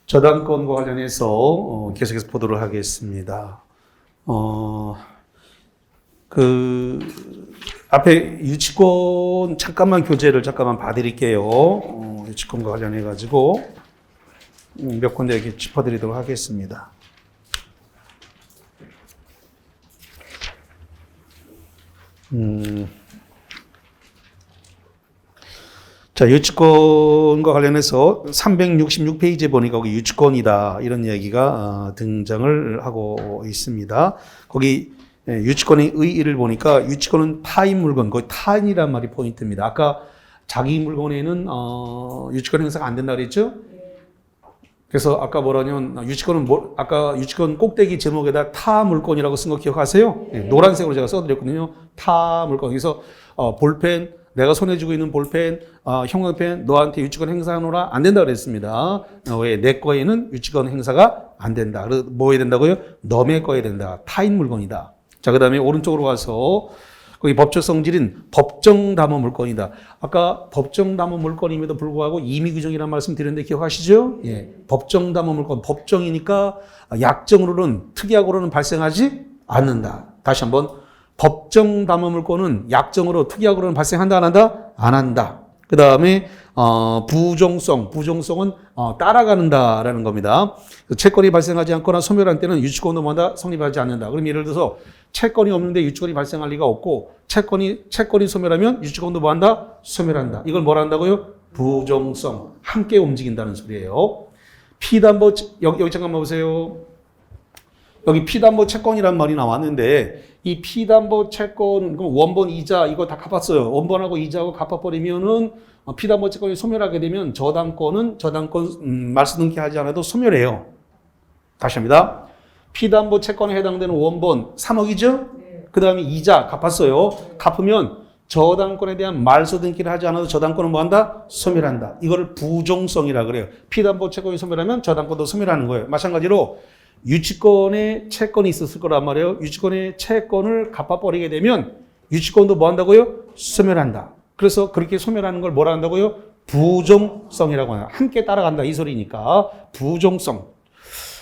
저당권과 관련해서 계속해서 보도록 하겠습니다. 앞에 유치권 교재를 잠깐만 봐드릴게요. 유치권과 관련해가지고 몇 군데 이렇게 짚어드리도록 하겠습니다. 자, 유치권과 관련해서 366페이지에 보니까 거기 유치권이다 이런 얘기가 등장을 하고 있습니다. 거기 유치권의 의의를 보니까 유치권은 타인 물건, 거기 타인이란 말이 포인트입니다. 아까 자기 물건에는 유치권 행사가 안 된다 그랬죠? 그래서 아까 뭐라냐면 아까 유치권 꼭대기 제목에다 타 물건이라고 쓴 거 기억하세요? 네, 노란색으로 제가 써드렸거든요. 타 물건. 그래서 볼펜, 내가 손에 쥐고 있는 볼펜, 형광펜 너한테 유치권 행사하노라 안 된다 그랬습니다. 왜? 내 거에는 유치권 행사가 안 된다. 뭐 해야 된다고요? 너의 거에 된다. 타인 물건이다. 자, 그 다음에 오른쪽으로 가서 거기 법적 성질인 법정담보 물건이다. 아까 법정담보 물건임에도 불구하고 임의규정이라는 말씀 드렸는데 기억하시죠? 예. 법정담보 물건, 법정이니까 약정으로는 특약으로는 발생하지 않는다. 다시 한번 법정담보 물건은 약정으로 특약으로는 발생한다 안 한다? 안 한다. 그 다음에 부종성은 따라가는다라는 겁니다. 채권이 발생하지 않거나 소멸한 때는 유치권도 뭐다 성립하지 않는다. 그럼 예를 들어서 채권이 없는데 유치권이 발생할 리가 없고 채권이 소멸하면 유치권도 뭐한다? 소멸한다. 이걸 뭐라 한다고요? 부종성. 함께 움직인다는 소리예요. 피담보 여기 잠깐만 보세요. 여기 피담보 채권이란 말이 나왔는데 이 피담보 채권 그럼 원본 이자 이거 다 갚았어요. 원본하고 이자하고 갚아버리면은 피담보 채권이 소멸하게 되면 저당권 말소 등기하지 않아도 소멸해요. 다시 합니다. 피담보 채권에 해당되는 원본 3억이죠? 그 다음에 이자 갚았어요. 갚으면 저당권에 대한 말소 등기를 하지 않아도 저당권은 뭐한다? 소멸한다. 이거를 부종성이라 그래요. 피담보 채권이 소멸하면 저당권도 소멸하는 거예요. 마찬가지로 유치권에 채권이 있었을 거란 말이에요. 유치권의 채권을 갚아버리게 되면 유치권도 뭐 한다고요? 소멸한다. 그래서 그렇게 소멸하는 걸 뭐라 한다고요? 부종성이라고 하나. 함께 따라간다 이 소리니까 부종성.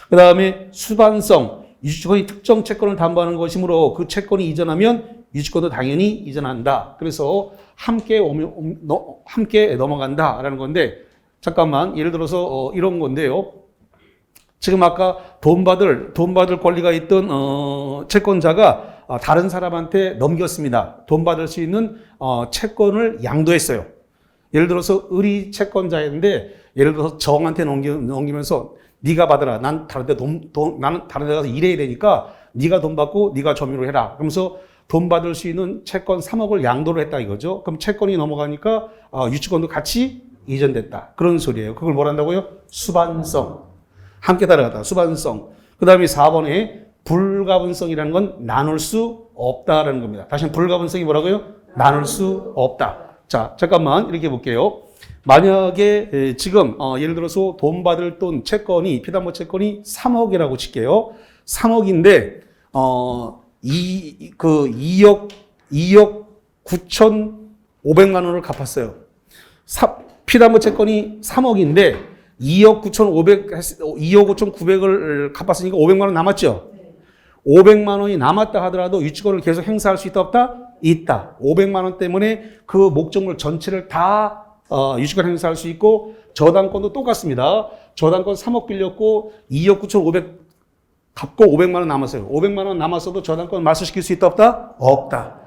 그 다음에 수반성. 유치권이 특정 채권을 담보하는 것이므로 그 채권이 이전하면 유치권도 당연히 이전한다. 그래서 함께 넘어간다라는 건데 잠깐만 예를 들어서 이런 건데요. 지금 아까 돈 받을 권리가 있던 채권자가 다른 사람한테 넘겼습니다. 돈 받을 수 있는 채권을 양도했어요. 예를 들어서 의리 채권자인데 예를 들어서 정한테 넘기면서 네가 받아라. 난 다른 데 나는 다른 데 가서 일해야 되니까 네가 돈 받고 네가 점유를 해라. 그러면서 돈 받을 수 있는 채권 3억을 양도를 했다 이거죠. 그럼 채권이 넘어가니까 유치권도 같이 이전됐다. 그런 소리예요. 그걸 뭘 한다고요? 수반성. 함께 따라가다. 수반성. 그 다음에 4번에 불가분성이라는 건 나눌 수 없다라는 겁니다. 다시 한번 불가분성이 뭐라고요? 나눌 수 없다. 자, 잠깐만 이렇게 볼게요. 만약에 지금 예를 들어서 돈 받을 돈 채권이 피담보 채권이 3억이라고 칠게요. 3억인데 2억 9,500만 원을 갚았어요. 피담보 채권이 3억인데 2억 9,900을 갚았으니까 500만 원 남았죠? 500만 원이 남았다 하더라도 유치권을 계속 행사할 수 있다 없다? 있다. 500만 원 때문에 그 목적물 전체를 다 유치권 행사할 수 있고 저당권도 똑같습니다. 저당권 3억 빌렸고 2억 9,500 갚고 500만 원 남았어요. 500만 원 남았어도 저당권 말소시킬 수 있다 없다? 없다.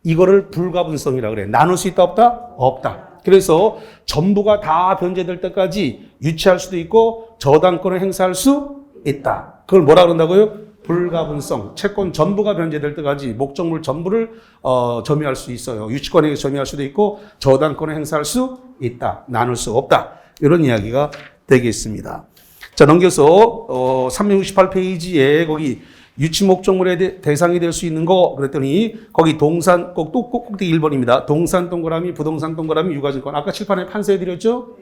이거를 불가분성이라고 그래. 나눌 수 있다 없다? 없다. 그래서 전부가 다 변제될 때까지 유치할 수도 있고 저당권을 행사할 수 있다. 그걸 뭐라 그런다고요? 불가분성. 채권 전부가 변제될 때까지 목적물 전부를 점유할 수 있어요. 유치권에 점유할 수도 있고 저당권을 행사할 수 있다. 나눌 수 없다. 이런 이야기가 되겠습니다. 자, 넘겨서 368페이지에 거기 유치 목적물의 대상이 될 수 있는 거 그랬더니 거기 동산 꼭대기 1번입니다. 동산 동그라미 부동산 동그라미 유가증권. 아까 칠판에 판서해 드렸죠?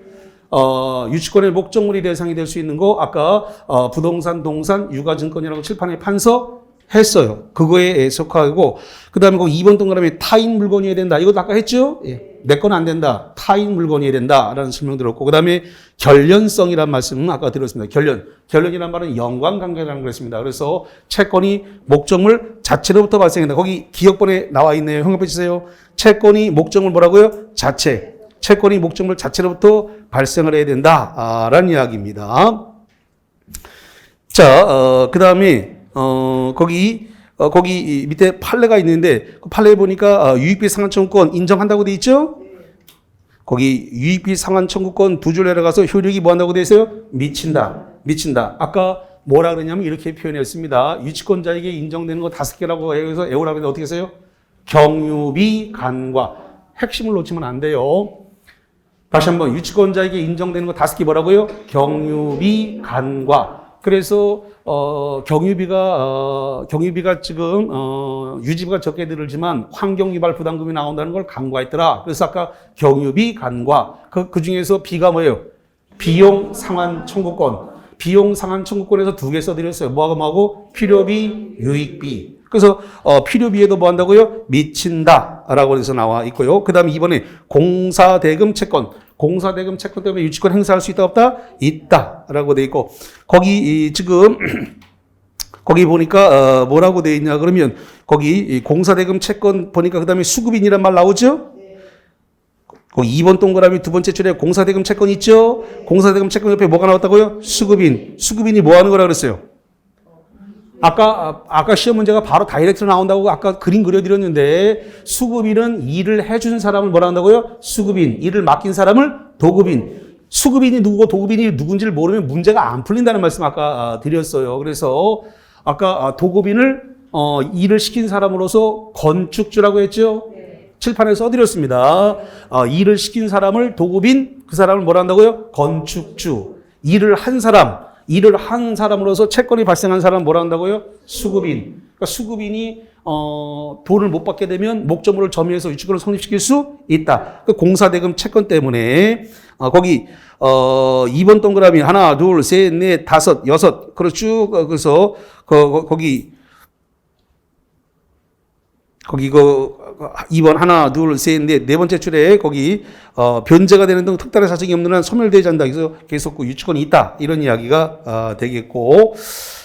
유치권의 목적물이 대상이 될 수 있는 거 아까 부동산 동산 유가증권이라고 칠판에 판서 했어요. 그거에 속하고 그다음에 그 2번 동그라미 타인 물건이어야 된다. 이것도 아까 했죠? 예. 내 건 안 된다. 타인 물건이어야 된다라는 설명 들었고 그다음에 결련성이란 말씀은 아까 들었습니다. 결련이란 말은 연관관계라는 것입니다. 그래서 채권이 목적물 자체로부터 발생한다. 거기 기억본에 나와 있네요. 형용해 주세요. 채권이 목적물 뭐라고요? 자체. 채권이 목적물 자체로부터 발생을 해야 된다라는 이야기입니다. 자, 그다음에 거기 밑에 판례가 있는데 그 판례에 보니까 유익비 상환 청구권 인정한다고 돼 있죠? 거기 유익비 상환 청구권 두 줄 내려가서 효력이 뭐 한다고 돼 있어요? 미친다. 아까 뭐라 그러냐면 이렇게 표현했습니다. 유치권자에게 인정되는 거 5개라고 해서 외우라고 했는데 어떻게 했어요? 경유비 간과. 핵심을 놓치면 안 돼요. 다시 한번 유치권자에게 인정되는 거 5개 뭐라고요? 경유비 간과. 그래서 경유비가 지금 유지비가 적게 들지만 환경유발 부담금이 나온다는 걸 간과했더라. 그래서 아까 경유비 간과 그 중에서 B가 뭐예요? 비용 상환 청구권. 비용 상환 청구권에서 2개 써드렸어요. 뭐하고 필요비, 유익비. 그래서 필요비에도 뭐 한다고요? 미친다라고 해서 나와 있고요. 그다음에 이번에 공사대금 채권. 공사대금 채권 때문에 유치권 행사할 수 있다 없다? 있다라고 돼 있고 거기 지금 거기 보니까 뭐라고 돼 있냐 그러면 거기 공사대금 채권 보니까 그다음에 수급인이란 말 나오죠? 거기 2번 동그라미 두 번째 줄에 공사대금 채권 있죠? 공사대금 채권 옆에 뭐가 나왔다고요? 수급인. 수급인이 뭐 하는 거라 그랬어요? 아까 시험 문제가 바로 다이렉트로 나온다고 아까 그림 그려드렸는데 수급인은 일을 해준 사람을 뭐라 한다고요? 수급인. 일을 맡긴 사람을 도급인. 수급인이 누구고 도급인이 누군지를 모르면 문제가 안 풀린다는 말씀 아까 드렸어요. 그래서 아까 도급인을 일을 시킨 사람으로서 건축주라고 했죠? 칠판에 써드렸습니다. 일을 시킨 사람을 도급인, 그 사람을 뭐라 한다고요? 건축주. 일을 한 사람으로서 채권이 발생한 사람 뭐라 한다고요? 수급인. 그러니까 수급인이 돈을 못 받게 되면 목적물을 점유해서 유치권을 성립시킬 수 있다. 그 공사대금 채권 때문에 거기 2번 동그라미 하나, 둘, 셋, 넷, 다섯, 여섯. 그렇죠. 그래서 거기 2번 하나, 둘, 셋, 넷, 네 번째 줄에 거기 변제가 되는 등 특단의 사정이 없는 한 소멸되지 않는다. 그래서 계속 유치권이 있다. 이런 이야기가 되겠고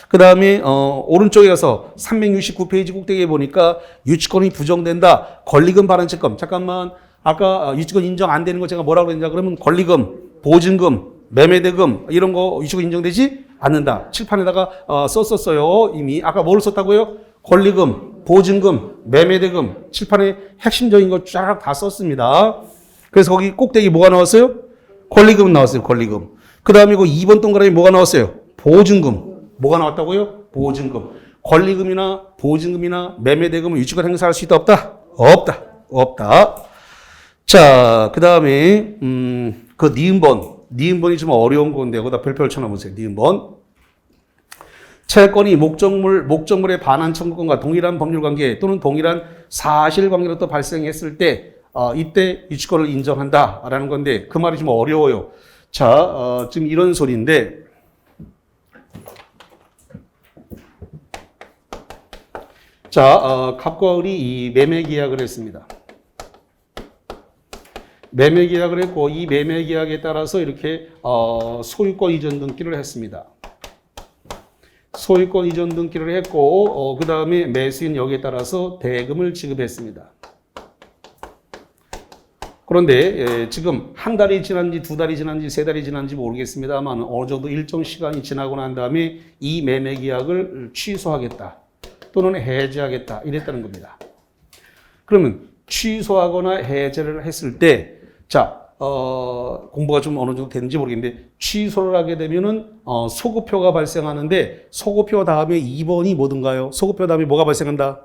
그 다음에 오른쪽에 가서 369페이지 꼭대기에 보니까 유치권이 부정된다. 권리금 반환 채권. 잠깐만 아까 유치권 인정 안 되는 거 제가 뭐라고 그랬냐 그러면 권리금, 보증금, 매매대금 이런 거 유치권 인정되지 않는다. 칠판에다가 썼었어요. 이미 아까 뭘 썼다고요? 권리금, 보증금, 매매대금, 칠판에 핵심적인 거 쫙 다 썼습니다. 그래서 거기 꼭대기 뭐가 나왔어요? 권리금 나왔어요, 권리금. 그 다음에 그 2번 동그라미 뭐가 나왔어요? 보증금. 뭐가 나왔다고요? 보증금. 권리금이나 보증금이나 매매대금은 유치권 행사할 수 있다, 없다? 없다. 자, 그 다음에, 그 니은번이 좀 어려운 건데, 거기다 별표를 쳐놓으세요, 니은번. 채권이 목적물에 반한 청구권과 동일한 법률관계 또는 동일한 사실관계로부터 발생했을 때 이때 유치권을 인정한다라는 건데 그 말이 좀 어려워요. 자, 지금 이런 소리인데 자, 갑과 을이 이 매매계약을 했습니다. 매매계약을 했고 이 매매계약에 따라서 이렇게 소유권 이전 등기를 했습니다. 소유권 이전 등기를 했고 그 다음에 매수인 여기에 따라서 대금을 지급했습니다. 그런데 지금 한 달이 지난지 두 달이 지난지 세 달이 지난지 모르겠습니다만 어느 정도 일정 시간이 지나고 난 다음에 이 매매 계약을 취소하겠다 또는 해지하겠다 이랬다는 겁니다. 그러면 취소하거나 해제를 했을 때 자, 공부가 좀 어느 정도 되는지 모르겠는데 취소를 하게 되면은 소급표가 발생하는데 소급표 다음에 2번이 뭐든가요? 소급표 다음에 뭐가 발생한다?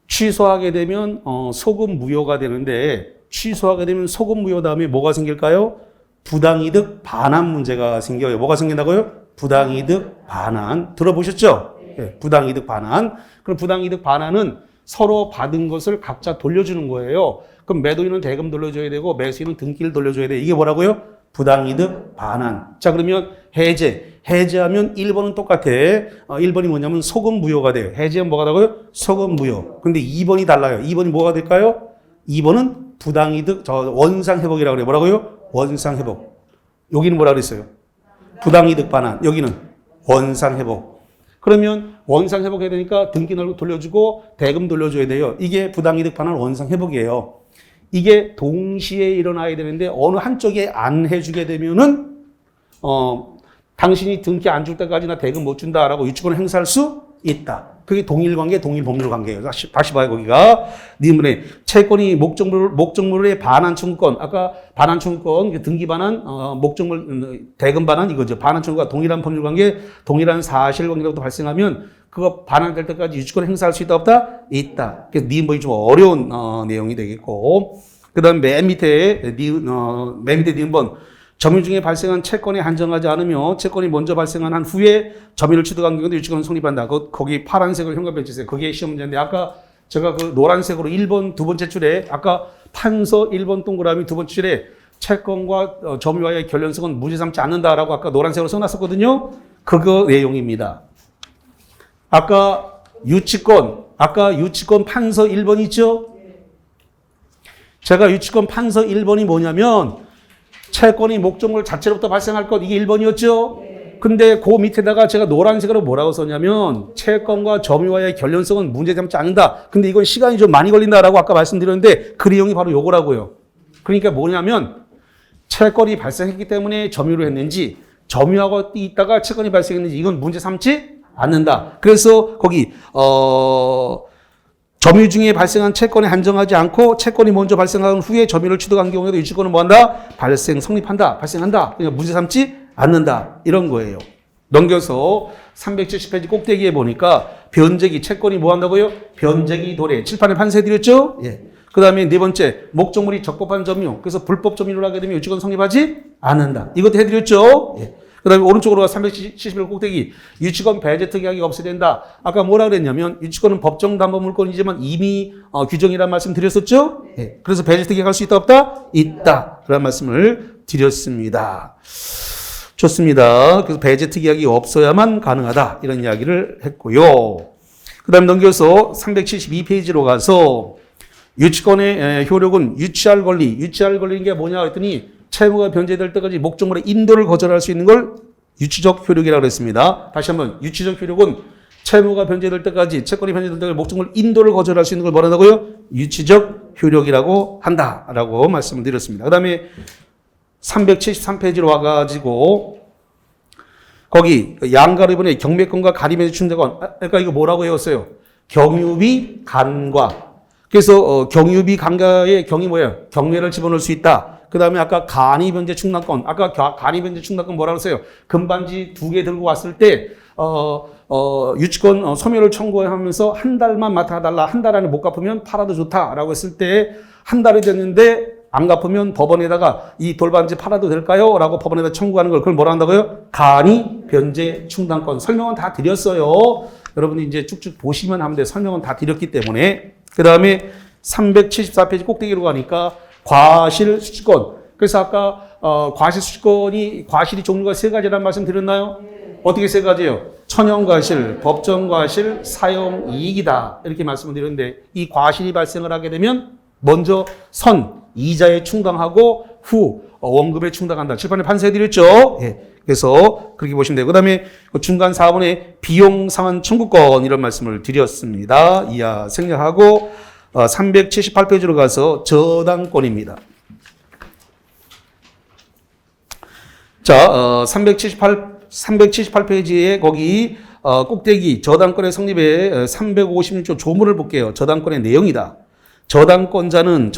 취소하게 되면 소급 무효가 되는데 취소하게 되면 소급 무효 다음에 뭐가 생길까요? 부당이득 반환 문제가 생겨요. 뭐가 생긴다고요? 부당이득 반환. 들어보셨죠? 네, 부당이득 반환. 그럼 부당이득 반환은 서로 받은 것을 각자 돌려주는 거예요. 그럼 매도인은 대금 돌려줘야 되고 매수인은 등기를 돌려줘야 돼. 이게 뭐라고요? 부당이득 반환. 자, 그러면 해제하면 1번은 똑같아. 1번이 뭐냐면 소금 무효가 돼요. 해제하면 뭐가 되고요? 소금 무효. 근데 2번이 달라요. 2번이 뭐가 될까요? 2번은 부당이득, 원상회복이라고 그래요. 뭐라고요? 원상회복. 여기는 뭐라 그랬어요? 부당이득 반환. 여기는 원상회복. 그러면 원상회복해야 되니까 등기 돌려주고 대금 돌려줘야 돼요. 이게 부당이득 반환 원상회복이에요. 이게 동시에 일어나야 되는데 어느 한쪽에 안 해주게 되면은 당신이 등기 안 줄 때까지 나 대금 못 준다라고 유치권을 행사할 수 있다. 그게 동일관계, 동일법률관계예요. 다시 봐요. 거기가 니문에 채권이 목적물의 반환 청구권. 아까 반환 청구권, 등기 반환, 목적물 대금 반환 이거죠. 반환 청구가 동일한 법률관계, 동일한 사실관계로부터 발생하면 그거 반환될 때까지 유치권을 행사할 수 있다 없다? 있다. 그래서 니문이 좀 어려운 내용이 되겠고, 그다음 맨 밑에 니문 점유 중에 발생한 채권이 한정하지 않으며 채권이 먼저 발생한 한 후에 점유를 취득한 경우도 유치권은 성립한다. 거기 파란색으로 현관변 주세요. 그게 시험 문제인데 아까 제가 그 노란색으로 1번 두 번째 줄에 아까 판서 1번 동그라미 두 번째 줄에 채권과 점유와의 결연성은 무죄 삼지 않는다라고 아까 노란색으로 써놨었거든요. 그거 내용입니다. 아까 유치권 판서 1번 있죠? 제가 유치권 판서 1번이 뭐냐면 채권이 목적물 자체로부터 발생할 것 이게 1번이었죠? 근데 그 밑에다가 제가 노란색으로 뭐라고 썼냐면 채권과 점유와의 결연성은 문제 삼지 않는다. 근데 이건 시간이 좀 많이 걸린다라고 아까 말씀드렸는데 그 내용이 바로 요거라고요. 그러니까 뭐냐면 채권이 발생했기 때문에 점유를 했는지 점유하고 있다가 채권이 발생했는지 이건 문제 삼지 않는다. 그래서 거기 점유 중에 발생한 채권에 한정하지 않고 채권이 먼저 발생한 후에 점유를 취득한 경우에도 유치권은 뭐한다? 발생한다. 그냥 문제 삼지 않는다. 이런 거예요. 넘겨서 370페이지 꼭대기에 보니까 변제기 채권이 뭐 한다고요? 변제기 도래. 칠판에 판세드렸죠? 예. 그 다음에 네 번째 목적물이 적법한 점유. 그래서 불법 점유를 하게 되면 유치권 성립하지 않는다. 이것도 해드렸죠? 예. 그 다음에 오른쪽으로 가 371 꼭대기 유치권 배제 특약이 없어야 된다. 아까 뭐라 그랬냐면 유치권은 법정 담보 물건이지만 이미 규정이란 말씀 드렸었죠? 네. 그래서 배제 특약할 수 있다 없다? 있다. 그런 말씀을 드렸습니다. 좋습니다. 그래서 배제 특약이 없어야만 가능하다. 이런 이야기를 했고요. 그 다음에 넘겨서 372페이지로 가서 유치권의 효력은 유치할 권리인 게 뭐냐 그랬더니 채무가 변제될 때까지 목적물의 인도를 거절할 수 있는 걸 유치적 효력이라고 했습니다. 다시 한번 유치적 효력은 채무가 변제될 때까지 채권이 변제될 때까지 목적물 인도를 거절할 수 있는 걸 뭐라고요? 유치적 효력이라고 한다라고 말씀을 드렸습니다. 그 다음에 373페이지로 와가지고 거기 양가리분의 경매권과 가리면제 충당권 그러니까 이거 뭐라고 외웠어요? 경유비 간과 그래서 경유비 간과의 경이 뭐예요? 경매를 집어넣을 수 있다. 그 다음에 아까 간이변제 충당권. 아까 간이변제 충당권 뭐라고 했어요? 금반지 2개 들고 왔을 때, 유치권 소멸을 청구하면서 한 달만 맡아달라. 한 달 안에 못 갚으면 팔아도 좋다라고 했을 때, 한 달이 됐는데 안 갚으면 법원에다가 이 돌반지 팔아도 될까요? 라고 법원에다 청구하는 걸 그걸 뭐라 한다고요? 간이변제 충당권. 설명은 다 드렸어요. 여러분이 이제 쭉쭉 보시면 하면 돼. 설명은 다 드렸기 때문에. 그 다음에 374페이지 꼭대기로 가니까 과실 수취권. 그래서 아까 과실 수취권이 과실이 종류가 세 가지라는 말씀 드렸나요? 어떻게 세 가지예요? 천연과실, 법정과실, 사용이익이다. 이렇게 말씀을 드렸는데 이 과실이 발생을 하게 되면 먼저 이자에 충당하고 후 원금에 충당한다. 칠판에 판세해드렸죠? 예. 그래서 그렇게 보시면 되고 그 다음에 중간 4번에 비용 상환 청구권 이런 말씀을 드렸습니다. 이하 생략하고 378페이지로 가서 저당권입니다. 자, 378페이지에 거기 꼭대기 저당권의 성립에 356조 조문을 볼게요. 저당권의 내용이다. 저당권자는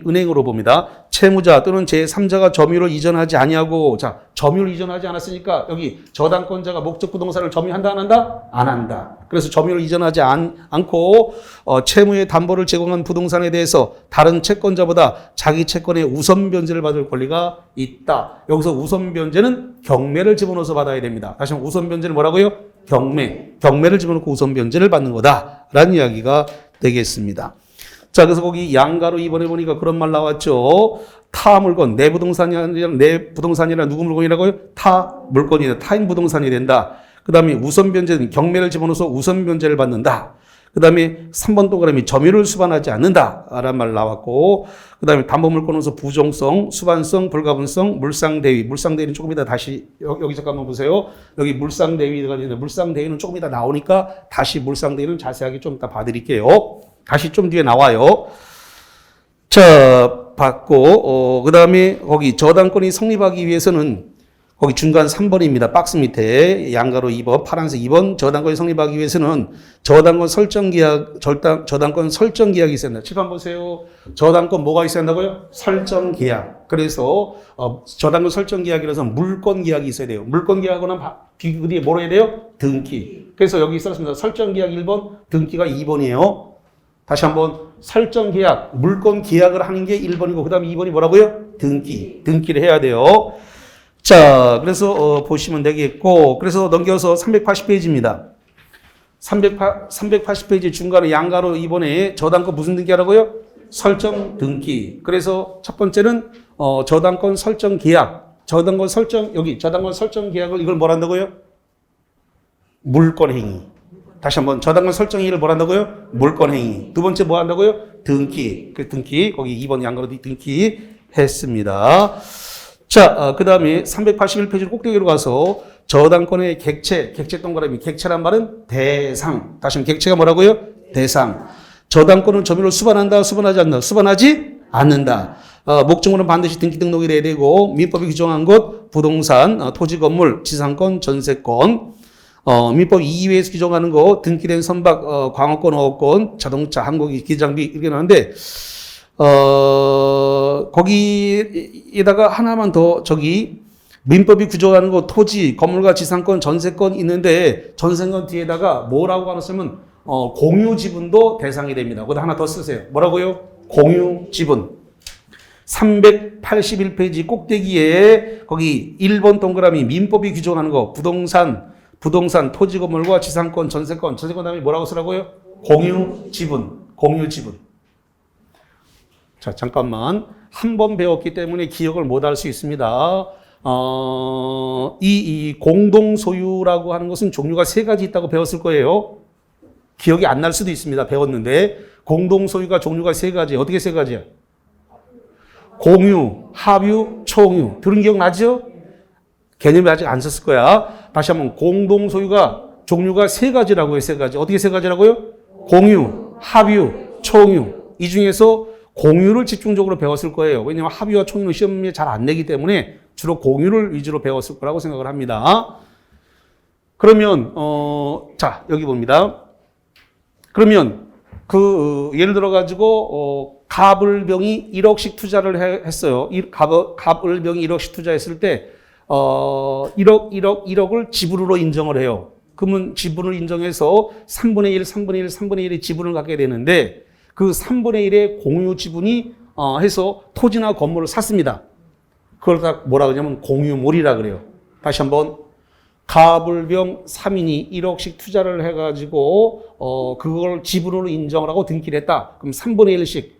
은행으로 봅니다. 채무자 또는 제3자가 점유를 이전하지 아니하고 자 점유를 이전하지 않았으니까 여기 저당권자가 목적 부동산을 점유한다 안 한다? 안 한다. 그래서 점유를 이전하지 않고 채무의 담보를 제공한 부동산에 대해서 다른 채권자보다 자기 채권의 우선 변제를 받을 권리가 있다. 여기서 우선 변제는 경매를 집어넣어서 받아야 됩니다. 다시 한번 우선 변제는 뭐라고요? 경매를 집어넣고 우선 변제를 받는 거다라는 이야기가 되겠습니다. 자, 그래서 거기 양가로 이번에 보니까 그런 말 나왔죠. 타 물건, 내 부동산이라 누구 물건이라고요? 타 물건이다. 타인 부동산이 된다. 그 다음에 우선 변제는 경매를 집어넣어서 우선 변제를 받는다. 그 다음에 3번 동그라미 점유를 수반하지 않는다. 라는 말 나왔고, 그 다음에 담보물건으로서 부종성, 수반성, 불가분성, 물상대위. 물상대위는 조금 이따 다시, 여기 잠깐만 보세요. 여기 물상대위가 있는데, 물상대위는 조금 이따 나오니까 다시 물상대위는 자세하게 좀 이따 봐드릴게요. 다시 좀 뒤에 나와요. 자, 받고, 그 다음에 거기 저당권이 성립하기 위해서는 거기 중간 3번입니다. 박스 밑에 양가로 2번, 파란색 2번. 저당권이 성립하기 위해서는 저당권 설정 계약, 저당권 설정 계약이 있어야 된다. 칠판 보세요. 저당권 뭐가 있어야 한다고요? 설정 계약. 그래서 저당권 설정 계약이라서 물권 계약이 있어야 돼요. 물권 계약은 그 뒤에 뭐로 해야 돼요? 등기. 그래서 여기 썼습니다. 설정 계약 1번, 등기가 2번이에요. 다시 한번 설정 계약, 물권 계약을 하는 게 1번이고 그 다음에 2번이 뭐라고요? 등기. 등기를 해야 돼요. 자, 그래서 보시면 되겠고, 그래서 넘겨서 380페이지입니다. 380페이지 중간에 양가로 이번에 저당권 무슨 등기 하라고요? 설정 등기. 그래서 첫 번째는 저당권 설정 계약. 저당권 설정, 여기 저당권 설정 계약을 이걸 뭘 한다고요? 물권 행위. 다시 한번 저당권 설정 행위를 뭘 한다고요? 물권 행위. 두 번째 뭐 한다고요? 등기. 그 등기, 거기 2번 양가로 등기 했습니다. 자, 그 다음에 381페이지 꼭대기로 가서 저당권의 객체 동그라미, 객체란 말은 대상. 다시 한번 객체가 뭐라고요? 대상. 저당권은 점유를 수반한다, 수반하지 않는다. 수반하지 않는다. 목적으로는 반드시 등기 등록이 돼야 되고, 민법이 규정한 것, 부동산, 토지 건물, 지상권, 전세권. 민법 2위에서 규정하는 거, 등기된 선박, 광어권, 어업권, 자동차, 항공기, 기장비 이렇게 나오는데, 거기에다가 하나만 더 민법이 규정하는 거 토지, 건물과 지상권, 전세권 있는데 전세권 뒤에다가 뭐라고 하나 쓰면 공유 지분도 대상이 됩니다. 거기다 하나 더 쓰세요. 뭐라고요? 공유 지분. 381페이지 꼭대기에 거기 1번 동그라미 민법이 규정하는 거 부동산, 토지, 건물과 지상권, 전세권 다음에 뭐라고 쓰라고요? 공유 지분. 자, 잠깐만. 한 번 배웠기 때문에 기억을 못 할 수 있습니다. 이 공동 소유라고 하는 것은 종류가 3가지 있다고 배웠을 거예요. 기억이 안 날 수도 있습니다. 배웠는데. 공동 소유가 종류가 3가지. 어떻게 3가지야? 공유, 합유, 총유. 들은 기억 나죠? 개념이 아직 안 썼을 거야. 다시 한번 공동 소유가 종류가 3가지라고 해요. 3가지. 어떻게 3가지라고요? 공유, 합유, 총유. 이 중에서 공유를 집중적으로 배웠을 거예요. 왜냐하면 합유와 총유는 시험에 잘 안 내기 때문에 주로 공유를 위주로 배웠을 거라고 생각을 합니다. 그러면 자, 여기 봅니다. 그러면 예를 들어 가지고 갑을병이 1억씩 투자를 했어요. 갑을병이 1억씩 투자했을 때 1억을 지분으로 인정을 해요. 그러면 지분을 인정해서 3분의 1의 지분을 갖게 되는데 그 3분의 1의 공유 지분이 해서 토지나 건물을 샀습니다. 그걸 다 뭐라 그러냐면 공유물이라 그래요. 다시 한번 갑을병 3인이 1억씩 투자를 해가지고 그걸 지분으로 인정을 하고 등기를 했다. 그럼 3분의 1씩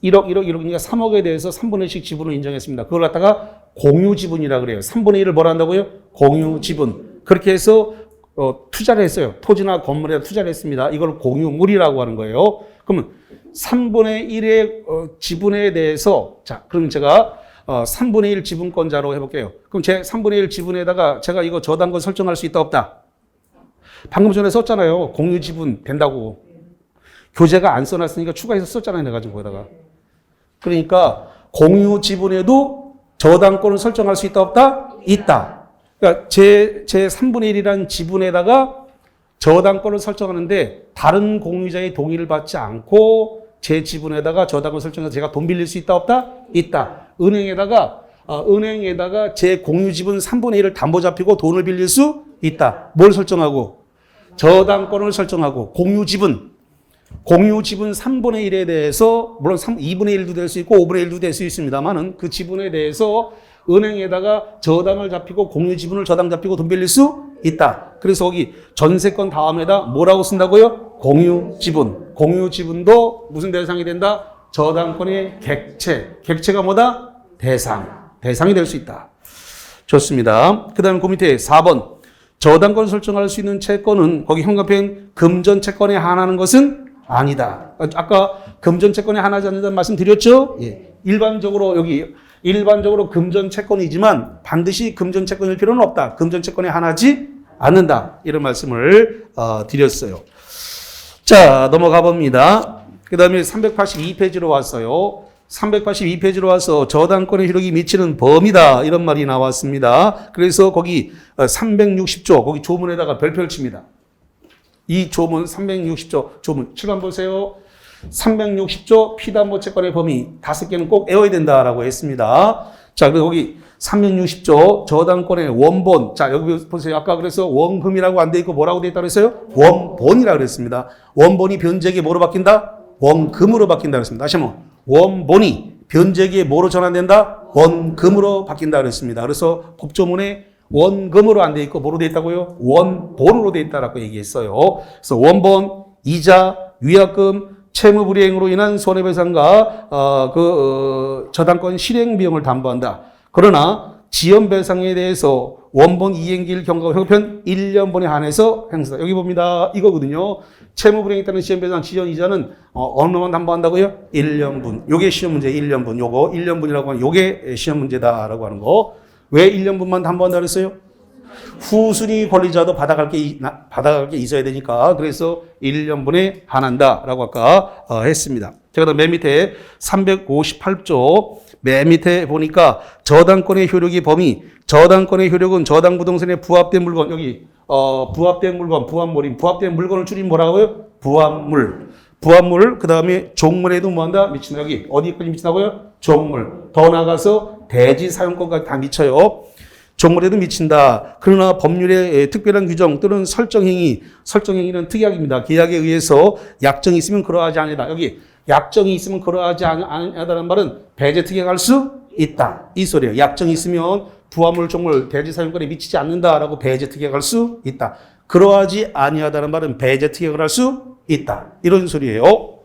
1억이니까 3억에 대해서 3분의 1씩 지분을 인정했습니다. 그걸 갖다가 공유 지분이라 그래요. 3분의 1을 뭐라 한다고요? 공유 지분. 그렇게 해서 투자를 했어요. 토지나 건물에 투자를 했습니다. 이걸 공유물이라고 하는 거예요. 그러면 3분의 1의 지분에 대해서 자, 그러면 제가 3분의 1 지분권자로 해볼게요. 그럼 제 3분의 1 지분에다가 제가 이거 저당권 설정할 수 있다 없다? 방금 전에 썼잖아요. 공유 지분 된다고. 교재가 안 써놨으니까 추가해서 썼잖아요. 내가 지금 거기다가. 그러니까 공유 지분에도 저당권을 설정할 수 있다 없다? 있다. 그러니까 제 3분의 1이라는 지분에다가 저당권을 설정하는데 다른 공유자의 동의를 받지 않고 제 지분에다가 저당권 설정해서 제가 돈 빌릴 수 있다 없다? 있다. 은행에다가 제 공유 지분 3분의 1을 담보 잡히고 돈을 빌릴 수 있다. 뭘 설정하고? 저당권을 설정하고 공유 지분 3분의 1에 대해서 물론 2분의 1도 될 수 있고 5분의 1도 될 수 있습니다만은 그 지분에 대해서 은행에다가 저당을 잡히고 공유 지분을 저당 잡히고 돈 빌릴 수 있다. 그래서 거기 전세권 다음에다 뭐라고 쓴다고요? 공유 지분. 공유 지분도 무슨 대상이 된다? 저당권의 객체. 객체가 뭐다? 대상이 될 수 있다. 좋습니다. 그 다음에 그 밑에 4번. 저당권 설정할 수 있는 채권은 거기 현관편 금전 채권에 한하는 것은 아니다. 아까 금전 채권에 한하지 않는다는 말씀 드렸죠? 예. 일반적으로 금전 채권이지만 반드시 금전 채권일 필요는 없다. 금전 채권에 한하지 않는다. 이런 말씀을 드렸어요. 자, 넘어가 봅니다. 그 다음에 382페이지로 왔어요. 382페이지로 와서 저당권의 효력이 미치는 범위다. 이런 말이 나왔습니다. 그래서 거기 360조, 거기 조문에다가 별표를 칩니다. 이 조문, 360조 조문. 7번 보세요. 360조 피담보 채권의 범위 5개는 꼭 외워야 된다라고 했습니다. 자, 그리고 거기 360조 저당권의 원본. 자, 여기 보세요. 아까 그래서 원금이라고 안 돼 있고 뭐라고 돼 있다고 했어요? 원본이라고 그랬습니다. 원본이 변제기에 뭐로 바뀐다? 원금으로 바뀐다 그랬습니다. 다시 한번. 원본이 변제기에 뭐로 전환된다? 원금으로 바뀐다 그랬습니다. 그래서 법조문에 원금으로 안 돼 있고 뭐로 돼 있다고요? 원본으로 돼 있다라고 얘기했어요. 그래서 원본, 이자, 위약금, 채무 불이행으로 인한 손해배상과 저당권 실행 비용을 담보한다. 그러나 지연 배상에 대해서 원본 이행기일 경과 형편 1년분에 한해서 행사다. 여기 봅니다. 이거거든요. 채무 불이행에 따른 지연 배상, 지연 이자는 얼마만 담보한다고요? 1년분. 요게 시험 문제 1년분. 요거 1년분이라고 하면 요게 시험 문제다라고 하는 거. 왜 1년분만 담보한다 그랬어요? 후순위 권리자도 받아갈 게 있어야 되니까. 그래서 1년분에 한한다라고 아까 했습니다. 제가 맨 밑에 358조 맨 밑에 보니까 저당권의 효력이 범위. 저당권의 효력은 저당 부동산에 부합된 물건. 여기 부합된 물건, 부합물인. 부합된 물건을 줄이면 뭐라고요? 부합물. 부합물, 그 다음에 종물에도 뭐한다? 미친다. 여기 어디까지 미친다고요? 종물. 더 나가서 대지 사용권까지 다 미쳐요. 종물에도 미친다. 그러나 법률의 특별한 규정 또는 설정행위는 특약입니다. 계약에 의해서 약정이 있으면 그러하지 않다. 여기 약정이 있으면 그러하지 않다는 말은 배제 특약할 수 있다. 이 소리예요. 약정이 있으면 부합물, 종물, 대지 사용권에 미치지 않는다라고 배제 특약할 수 있다. 그러하지 아니하다는 말은 배제 특약을 할 수 있다. 이런 소리예요.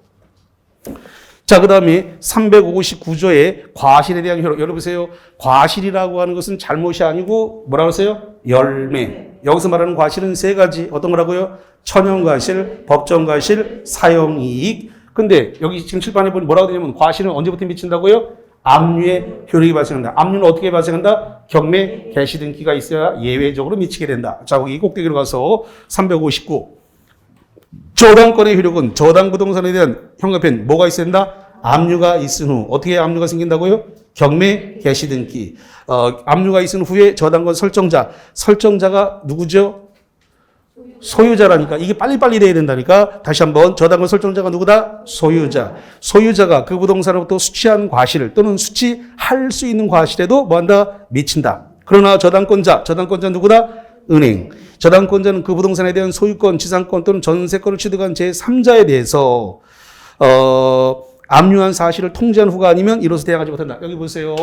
자, 그 다음에 359조의 과실에 대한 효력. 여러분 보세요. 과실이라고 하는 것은 잘못이 아니고 뭐라고 하세요? 열매. 여기서 말하는 과실은 세 가지. 어떤 거라고요? 천연과실, 법정과실, 사용이익. 근데 여기 지금 칠판에 보니 뭐라고 되냐면 과실은 언제부터 미친다고요? 압류의 효력이 발생한다. 압류는 어떻게 발생한다? 경매 개시 등기가 있어야 예외적으로 미치게 된다. 자, 거기 꼭대기로 가서 359. 저당권의 효력은 저당 부동산에 대한 현관편 뭐가 있어야 된다? 압류가 있은 후. 어떻게 압류가 생긴다고요? 경매 개시 등기. 압류가 있은 후에 저당권 설정자가 누구죠? 소유자라니까. 이게 빨리빨리 돼야 된다니까. 다시 한번 저당권 설정자가 누구다? 소유자가 그 부동산으로부터 수취한 과실 또는 수취할 수 있는 과실에도 뭐한다? 미친다. 그러나 저당권자 누구다? 은행. 저당권자는 그 부동산에 대한 소유권, 지상권 또는 전세권을 취득한 제3자에 대해서 압류한 사실을 통지한 후가 아니면 이로써 대항하지 못한다. 여기 보세요.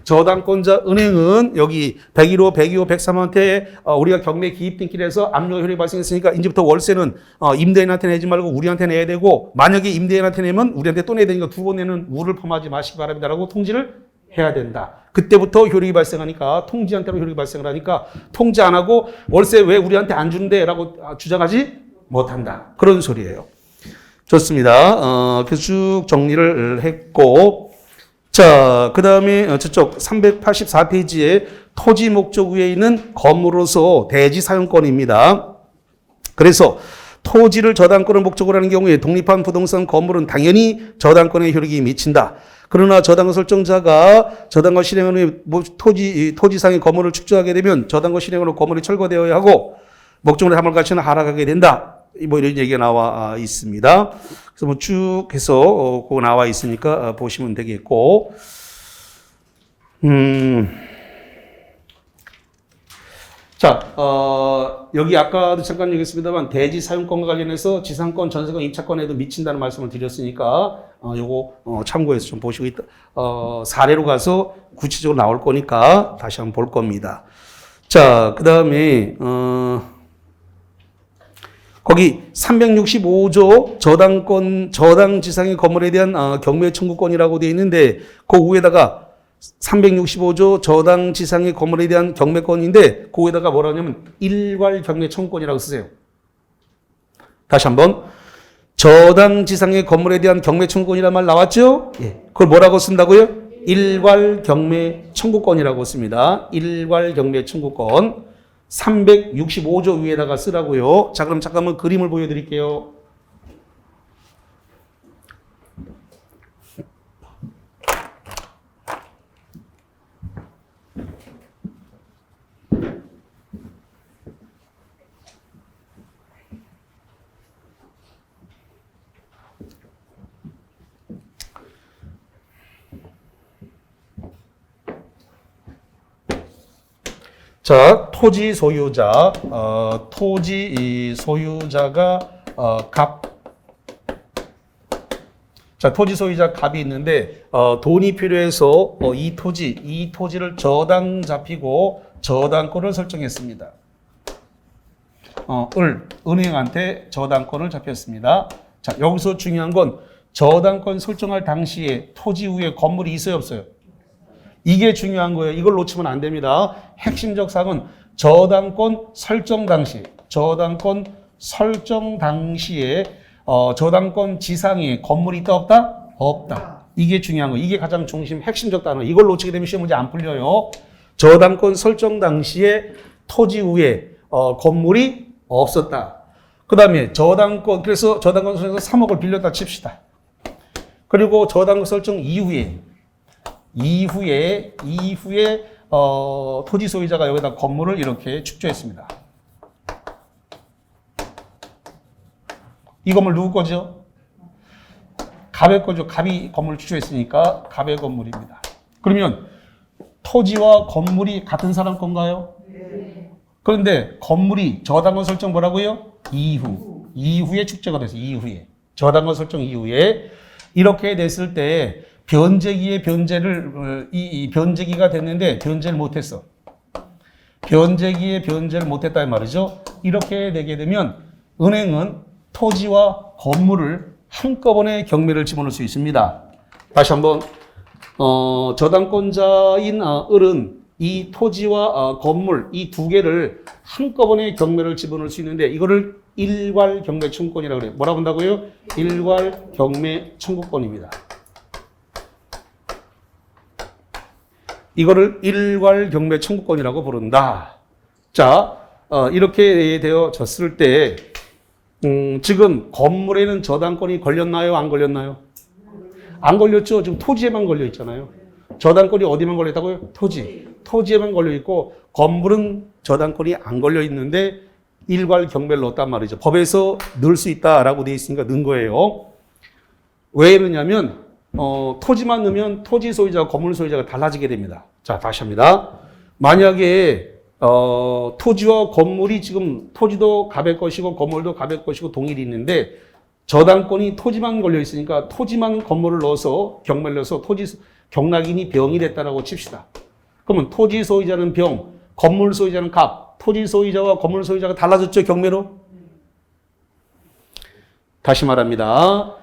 저당권자 은행은 여기 101호, 102호, 103호한테 우리가 경매 기입 등기를 해서 압류가 효력이 발생했으니까 이제부터 월세는 임대인한테 내지 말고 우리한테 내야 되고, 만약에 임대인한테 내면 우리한테 또 내야 되니까 두 번 내는 우를 범하지 마시기 바랍니다라고 통지를 해야 된다. 그때부터 효력이 발생하니까, 통지한 대로 효력이 발생을 하니까 통지 안 하고 월세 왜 우리한테 안 주는데 라고 주장하지 못한다. 그런 소리예요. 좋습니다. 그래서 쭉 정리를 했고, 자, 그 다음에 저쪽 384페이지에 토지 목적 위에 있는 건물로서 대지 사용권입니다. 그래서 토지를 저당권을 목적으로 하는 경우에 독립한 부동산 건물은 당연히 저당권의 효력이 미친다. 그러나 저당권 설정자가 저당권 실행한 후에 토지상의 건물을 축조하게 되면 저당권 실행으로 건물이 철거되어야 하고 목적으로 담을 가치는 하락하게 된다. 뭐 이런 얘기가 나와 있습니다. 그래서 뭐 쭉 해서 그거 나와 있으니까 보시면 되겠고, 자, 여기 아까도 잠깐 얘기했습니다만 대지 사용권과 관련해서 지상권, 전세권, 임차권에도 미친다는 말씀을 드렸으니까 요거 참고해서 좀 보시고 있다. 사례로 가서 구체적으로 나올 거니까 다시 한번 볼 겁니다. 자, 그 다음에, 거기 365조 저당 지상의 건물에 대한 경매 청구권이라고 되어 있는데, 그 위에다가 365조 저당 지상의 건물에 대한 경매권인데, 그 위에다가 뭐라 하냐면, 일괄 경매 청구권이라고 쓰세요. 다시 한번. 저당 지상의 건물에 대한 경매 청구권이란 말 나왔죠? 예. 그걸 뭐라고 쓴다고요? 일괄 경매 청구권이라고 씁니다. 일괄 경매 청구권. 365조 위에다가 쓰라고요. 자, 그럼 잠깐만 그림을 보여드릴게요. 자, 토지 소유자, 토지 소유자가 자, 토지 소유자 갑이 있는데 돈이 필요해서 이 토지를 저당 잡히고 저당권을 설정했습니다. 은행한테 저당권을 잡혔습니다. 자, 여기서 중요한 건 저당권 설정할 당시에 토지 위에 건물이 있어요, 없어요? 이게 중요한 거예요. 이걸 놓치면 안 됩니다. 핵심적 사항은 저당권 설정 당시에 저당권 지상에 건물이 있다 없다? 없다. 이게 중요한 거예요. 이게 가장 중심 핵심적 단어. 이걸 놓치게 되면 시험 문제 안 풀려요. 저당권 설정 당시에 토지 위에 건물이 없었다. 그 다음에 그래서 저당권 설정에서 3억을 빌렸다 칩시다. 그리고 저당권 설정 이후에 토지 소유자가 여기다 건물을 이렇게 축조했습니다. 이 건물 누구 거죠? 갑의 거죠. 갑이 건물을 축조했으니까 갑의 건물입니다. 그러면 토지와 건물이 같은 사람 건가요? 네. 그런데 건물이 저당권 설정 뭐라고요? 이후에 축조가 됐어요. 이후에. 저당권 설정 이후에 이렇게 됐을 때 변제기의 이 변제기가 됐는데 변제를 못했어. 변제기의 변제를 못했다는 말이죠. 이렇게 되게 되면 은행은 토지와 건물을 한꺼번에 경매를 집어넣을 수 있습니다. 다시 한번 저당권자인 을은 이 토지와 건물 이 두 개를 한꺼번에 경매를 집어넣을 수 있는데 이거를 일괄 경매 청구권이라고 그래요. 뭐라고 한다고요? 일괄 경매 청구권입니다. 이거를 일괄 경매 청구권이라고 부른다. 자, 이렇게 되어졌을 때 지금 건물에는 저당권이 걸렸나요? 안 걸렸나요? 안 걸렸죠. 지금 토지에만 걸려 있잖아요. 저당권이 어디만 걸려 있다고요? 토지에만 걸려 있고 건물은 저당권이 안 걸려 있는데 일괄 경매를 넣었단 말이죠. 법에서 넣을 수 있다라고 되어 있으니까 넣은 거예요. 왜 넣냐면 토지만 넣으면 토지 소유자와 건물 소유자가 달라지게 됩니다. 자, 다시 합니다. 만약에 토지와 건물이 지금 토지도 갑의 것이고 건물도 갑의 것이고 동일이 있는데 저당권이 토지만 걸려 있으니까 토지만 건물을 넣어서 경매를 넣어서 경락인이 병이 됐다라고 칩시다. 그러면 토지 소유자는 병, 건물 소유자는 갑, 토지 소유자와 건물 소유자가 달라졌죠, 경매로? 다시 말합니다.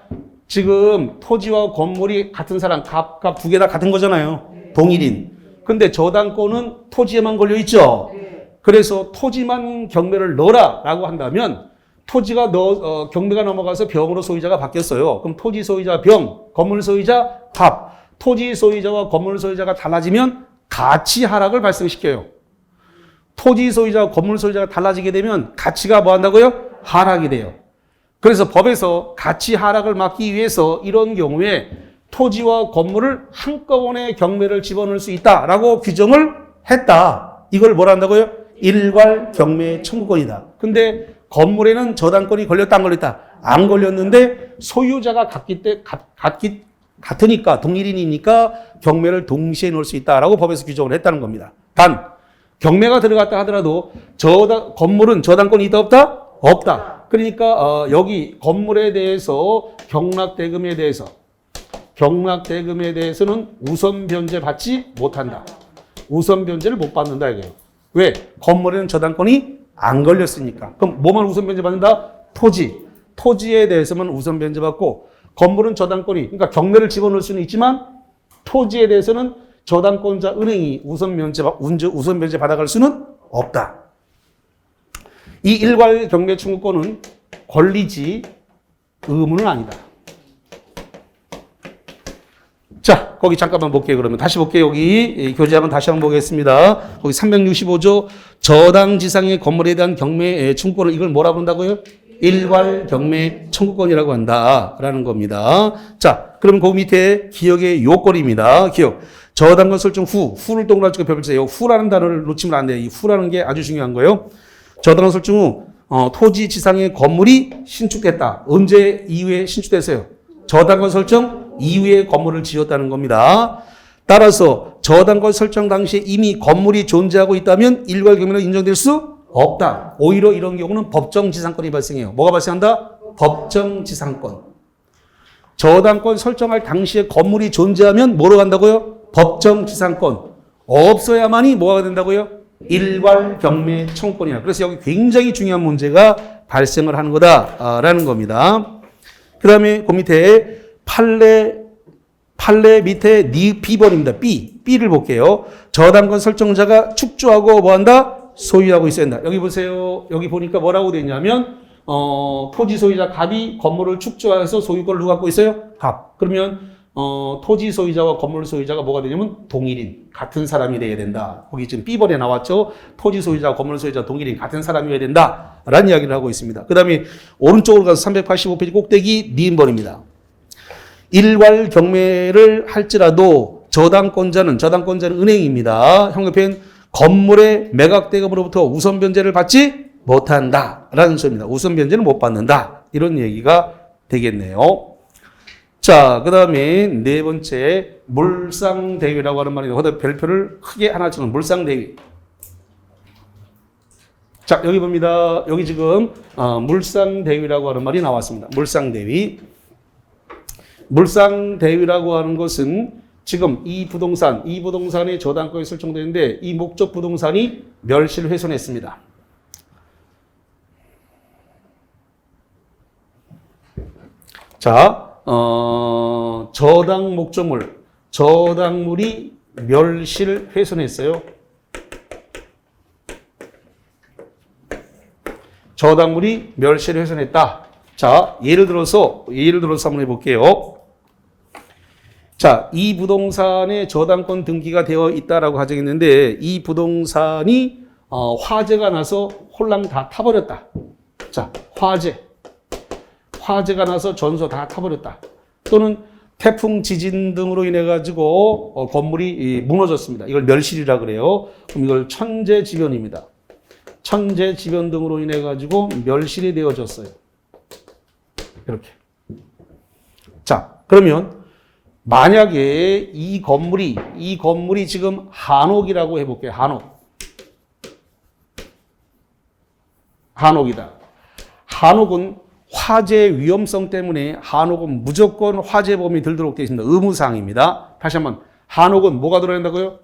지금 토지와 건물이 같은 사람, 갑 두 개 다 같은 거잖아요. 동일인. 근데 저당권은 토지에만 걸려 있죠. 그래서 토지만 경매를 넣어라 라고 한다면 토지가 경매가 넘어가서 병으로 소유자가 바뀌었어요. 그럼 토지 소유자 병, 건물 소유자 갑. 토지 소유자와 건물 소유자가 달라지면 가치 하락을 발생시켜요. 토지 소유자와 건물 소유자가 달라지게 되면 가치가 뭐 한다고요? 하락이 돼요. 그래서 법에서 가치 하락을 막기 위해서 이런 경우에 토지와 건물을 한꺼번에 경매를 집어넣을 수 있다라고 규정을 했다. 이걸 뭐라 한다고요? 일괄 경매 청구권이다. 근데 건물에는 저당권이 걸렸다 안 걸렸다? 안 걸렸는데 소유자가 같으니까 동일인이니까 경매를 동시에 넣을 수 있다라고 법에서 규정을 했다는 겁니다. 단 경매가 들어갔다 하더라도 건물은 저당권이 있다 없다? 없다. 그러니까 여기 건물에 대해서 경락대금에 대해서는 우선 변제 받지 못한다. 우선 변제를 못 받는다 이거예요. 왜? 건물에는 저당권이 안 걸렸으니까. 그럼 뭐만 우선 변제받는다? 토지. 토지에 대해서만 우선 변제받고 건물은 저당권이, 그러니까 경매를 집어넣을 수는 있지만 토지에 대해서는 저당권자 은행이 우선 변제 받아갈 수는 없다. 이 일괄 경매 청구권은 권리지 의무는 아니다. 자, 거기 잠깐만 볼게요. 그러면 다시 볼게요. 여기 교재 한번 다시 한번 보겠습니다. 거기 365조 저당지상의 건물에 대한 경매 청구권을 이걸 뭐라 부른다고요? 일괄 경매 청구권이라고 한다라는 겁니다. 자, 그럼 그 밑에 기억의 요건입니다. 기억. 저당권 설정 후를 동그라미 찍고 별표 치세요. 후라는 단어를 놓치면 안 돼요. 이 후라는 게 아주 중요한 거예요. 저당권 설정 후 토지 지상의 건물이 신축됐다. 언제 이후에 신축됐어요? 저당권 설정 이후에 건물을 지었다는 겁니다. 따라서 저당권 설정 당시에 이미 건물이 존재하고 있다면 일괄 경매는 인정될 수 없다. 오히려 이런 경우는 법정지상권이 발생해요. 뭐가 발생한다? 법정지상권. 저당권 설정할 당시에 건물이 존재하면 뭐로 간다고요? 법정지상권. 없어야만이 뭐가 된다고요? 일괄 경매 청구권이야. 그래서 여기 굉장히 중요한 문제가 발생을 하는 거다라는 겁니다. 그 다음에 그 밑에 판례 밑에 B번입니다. B를 볼게요. 저당권 설정자가 축조하고 뭐한다? 소유하고 있어야 한다. 여기 보세요. 여기 보니까 뭐라고 되어 있냐면 토지 소유자 갑이 건물을 축조해서 소유권을 누가 갖고 있어요? 갑. 그러면 토지 소유자와 건물 소유자가 뭐가 되냐면 동일인, 같은 사람이 돼야 된다. 거기 지금 B번에 나왔죠. 토지 소유자와 건물 소유자 동일인, 같은 사람이어야 된다. 라는 이야기를 하고 있습니다. 그 다음에 오른쪽으로 가서 385페이지 꼭대기 D번입니다. 일괄 경매를 할지라도 저당권자는 은행입니다. 형용표현 건물의 매각대금으로부터 우선 변제를 받지 못한다라는 소리입니다. 우선 변제는 못 받는다. 이런 얘기가 되겠네요. 자, 그 다음에 네 번째 물상대위라고 하는 말인데 거기다 별표를 크게 하나 찍는 물상대위. 자, 여기 봅니다. 여기 지금 물상대위라고 하는 말이 나왔습니다. 물상대위. 물상대위라고 하는 것은 지금 이 부동산의 저당권이 설정되는데 이 목적 부동산이 멸실 훼손했습니다. 자, 저당 목적물, 저당물이 멸실 훼손했어요. 저당물이 멸실 훼손했다. 자, 예를 들어서 한번 해볼게요. 자, 이 부동산에 저당권 등기가 되어 있다라고 가정했는데 이 부동산이 화재가 나서 홀랑 다 타버렸다. 자, 화재가 나서 전소 다 타버렸다. 또는 태풍, 지진 등으로 인해 가지고 건물이 무너졌습니다. 이걸 멸실이라 그래요. 그럼 이걸 천재지변입니다. 천재지변 등으로 인해 가지고 멸실이 되어졌어요. 이렇게. 자, 그러면 만약에 이 건물이 지금 한옥이라고 해볼게요. 한옥이다. 한옥은 화재 위험성 때문에 한옥은 무조건 화재보험이 들도록 되어 있습니다. 의무사항입니다. 다시 한번 한옥은 뭐가 들어야 된다고요?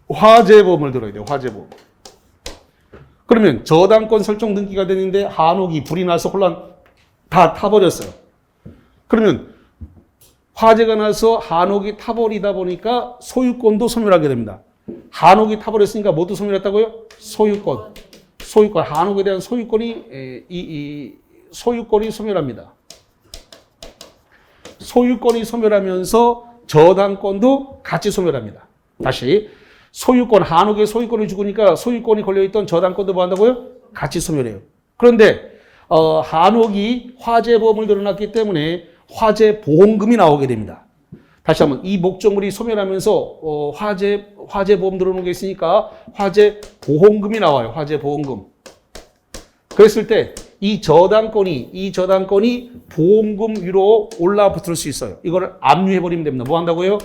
화재보험을 들어야 돼요. 화재보험. 그러면 저당권 설정 등기가 되는데 한옥이 불이 나서 혼란 다 타버렸어요. 그러면 화재가 나서 한옥이 타버리다 보니까 소유권도 소멸하게 됩니다. 한옥이 타버렸으니까 모두 소멸했다고요? 소유권. 한옥에 대한 소유권이 소유권이 소멸합니다. 소유권이 소멸하면서 저당권도 같이 소멸합니다. 다시 소유권, 한옥의 소유권을 죽으니까 소유권이 걸려있던 저당권도 뭐 한다고요? 같이 소멸해요. 그런데 한옥이 화재보험을 들어놨기 때문에 화재보험금이 나오게 됩니다. 다시 한번 이 목적물이 소멸하면서 화재보험 들어오는 게 있으니까 화재보험금이 나와요. 화재보험금. 그랬을 때 이 저당권이 보험금 위로 올라붙을 수 있어요. 이걸 압류해버리면 됩니다. 뭐 한다고요?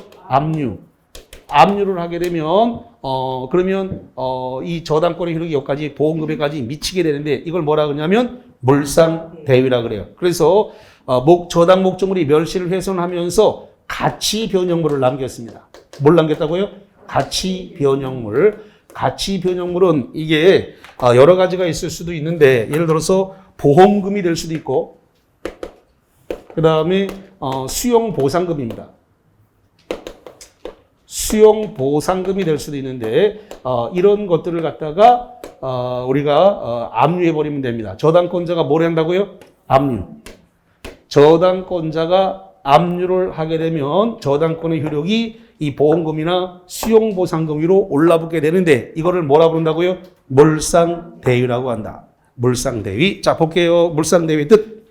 압류를 하게 되면 그러면 이 저당권의 효력이 여기까지 보험금에까지 미치게 되는데 이걸 뭐라 그러냐면 물상대위라 그래요. 그래서 저당 목적물이 멸실을 훼손하면서 가치 변형물을 남겼습니다. 뭘 남겼다고요? 가치 변형물. 가치 변형물은 이게 여러 가지가 있을 수도 있는데 예를 들어서 보험금이 될 수도 있고 그 다음에 수용 보상금입니다. 수용 보상금이 될 수도 있는데 이런 것들을 갖다가 우리가 압류해 버리면 됩니다. 저당권자가 뭘 한다고요? 압류. 저당권자가 압류를 하게 되면 저당권의 효력이 이 보험금이나 수용보상금 위로 올라붙게 되는데 이거를 뭐라 부른다고요? 물상대위라고 한다. 물상대위. 자, 볼게요. 물상대위 뜻.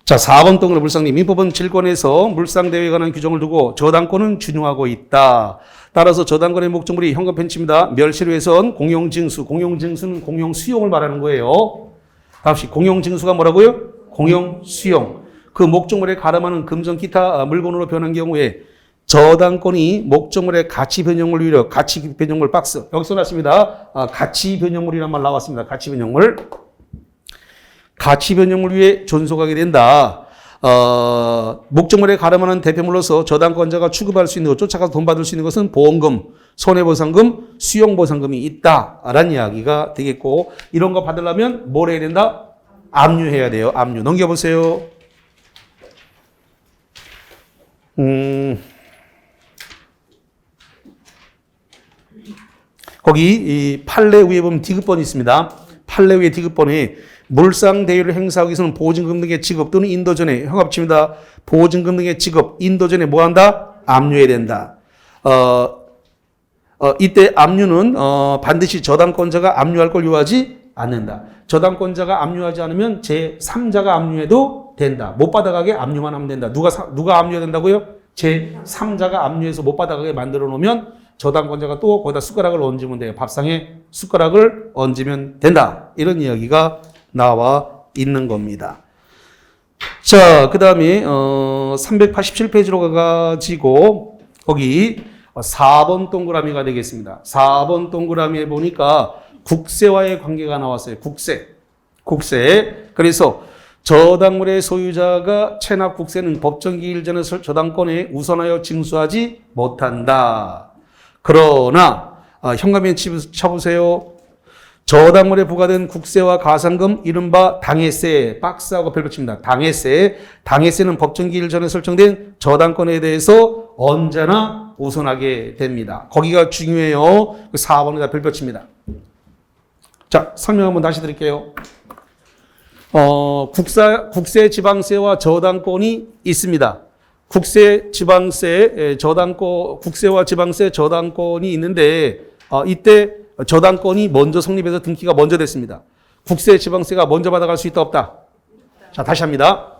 자, 4번 동그라 물상대위. 민법은 질권에서 물상대위에 관한 규정을 두고 저당권은 준용하고 있다. 따라서 저당권의 목적물이 현금 펜치입니다. 멸실외선 공용징수. 공용징수는 공용수용을 말하는 거예요. 다시 공용징수가 뭐라고요? 공용수용. 그 목적물에 가름하는 금전 기타 물건으로 변한 경우에 저당권이 목적물의 가치 변형물 위로 가치 변형물 박스 여기서 나왔습니다. 가치 변형물이란 말 나왔습니다. 가치 변형물. 가치 변형물 위에 존속하게 된다. 목적물에 가름하는 대표물로서 저당권자가 취급할 수 있는 것, 쫓아가서 돈 받을 수 있는 것은 보험금, 손해보상금, 수용보상금이 있다라는 이야기가 되겠고 이런 거 받으려면 뭘 해야 된다? 압류해야 돼요. 압류. 넘겨보세요. 거기 이 판례 위에 보면 디귿번이 있습니다. 판례 위에 디귿번에 물상대위를 행사하기 위해서는 보증금 등의 지급 또는 인도 전에 형합치입니다. 보증금 등의 지급, 인도 전에 뭐 한다? 압류해야 된다. 이때 압류는 반드시 저당권자가 압류할 걸 요하지 않는다. 저당권자가 압류하지 않으면 제3자가 압류해도 된다. 못 받아가게 압류만 하면 된다. 누가 압류해야 된다고요? 제3자가 압류해서 못 받아가게 만들어 놓으면 저당권자가 또 거기다 숟가락을 얹으면 돼요. 밥상에 숟가락을 얹으면 된다. 이런 이야기가 나와 있는 겁니다. 자, 그 다음에 387페이지로 가가지고 거기 4번 동그라미가 되겠습니다. 4번 동그라미에 보니까 국세와의 관계가 나왔어요. 국세. 그래서 저당물의 소유자가 체납 국세는 법정 기일 전에 저당권에 우선하여 징수하지 못한다. 그러나 현금에 쳐보세요. 저당물에 부과된 국세와 가산금 이른바 당해세 박스하고 별표칩니다. 당해세는 법정 기일 전에 설정된 저당권에 대해서 언제나 우선하게 됩니다. 거기가 중요해요. 4번에다 별표칩니다. 자, 설명 한번 다시 드릴게요. 국세 지방세와 저당권이 있습니다. 국세 지방세 저당권 국세와 지방세 저당권이 있는데 이때 저당권이 먼저 성립해서 등기가 먼저 됐습니다. 국세 지방세가 먼저 받아갈 수 있다 없다. 자, 다시 합니다.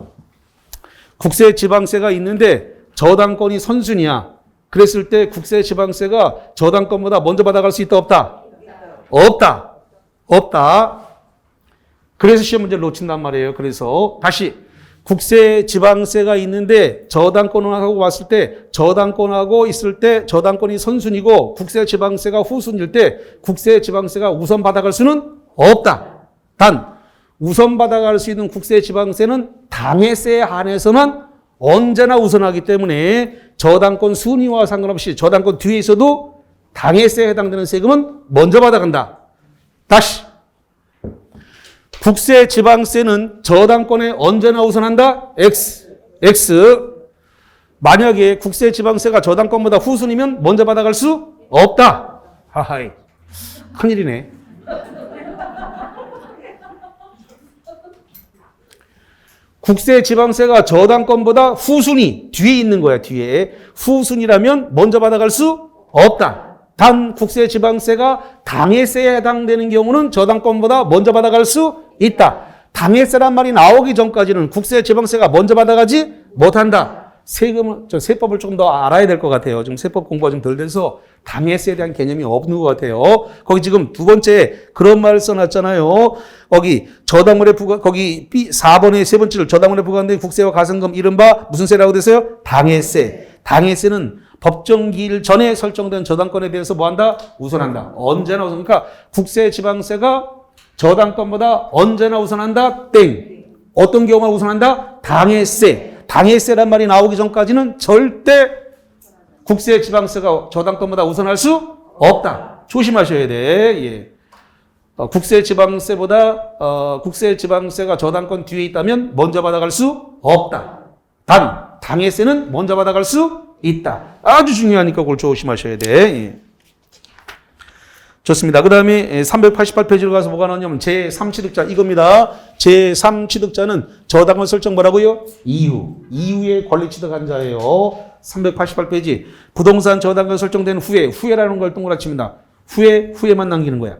국세 지방세가 있는데 저당권이 선순위야. 그랬을 때 국세 지방세가 저당권보다 먼저 받아갈 수 있다 없다. 없다. 그래서 시험 문제를 놓친단 말이에요. 그래서 다시 국세 지방세가 있는데 저당권하고 왔을 때 저당권하고 있을 때 저당권이 선순위고 국세 지방세가 후순위일 때 국세 지방세가 우선 받아갈 수는 없다. 단 우선 받아갈 수 있는 국세 지방세는 당해세에 한해서만 언제나 우선하기 때문에 저당권 순위와 상관없이 저당권 뒤에 있어도 당해세에 해당되는 세금은 먼저 받아간다. 다시 국세 지방세는 저당권에 언제나 우선한다? X. 만약에 국세 지방세가 저당권보다 후순이면 먼저 받아갈 수 없다. 하하이. 큰일이네. 국세 지방세가 저당권보다 후순위, 뒤에 있는 거야, 뒤에. 후순위라면 먼저 받아갈 수 없다. 단 국세 지방세가 당해세에 해당되는 경우는 저당권보다 먼저 받아갈 수 있다. 당해세란 말이 나오기 전까지는 국세 지방세가 먼저 받아가지 못한다. 세법을 조금 더 알아야 될 것 같아요. 지금 세법 공부가 좀 덜 돼서 당해세에 대한 개념이 없는 것 같아요. 거기 지금 두 번째 그런 말을 써놨잖아요. 거기 저당물에 거기 4번의 세 번째를 저당물에 부과된 국세와 가산금 이른바 무슨 세라고 됐어요? 당해세. 당해세는 법정 기일 전에 설정된 저당권에 대해서 뭐한다? 우선한다. 언제나 우선. 그러니까 국세 지방세가 저당권보다 언제나 우선한다? 땡. 어떤 경우만 우선한다? 당해세. 당해세란 말이 나오기 전까지는 절대 국세 지방세가 저당권보다 우선할 수 없다. 조심하셔야 돼. 예. 국세 지방세가 저당권 뒤에 있다면 먼저 받아갈 수 없다. 단, 당해세는 먼저 받아갈 수 있다. 아주 중요하니까 그걸 조심하셔야 돼. 예. 좋습니다. 그 다음에 388페이지로 가서 뭐가 나오냐면 제3취득자 이겁니다. 제3취득자는 저당권 설정 뭐라고요? 이후에 권리 취득한 자예요. 388페이지 부동산 저당권 설정된 후에라는 걸 동그랗게 칩니다. 후에만 남기는 거야.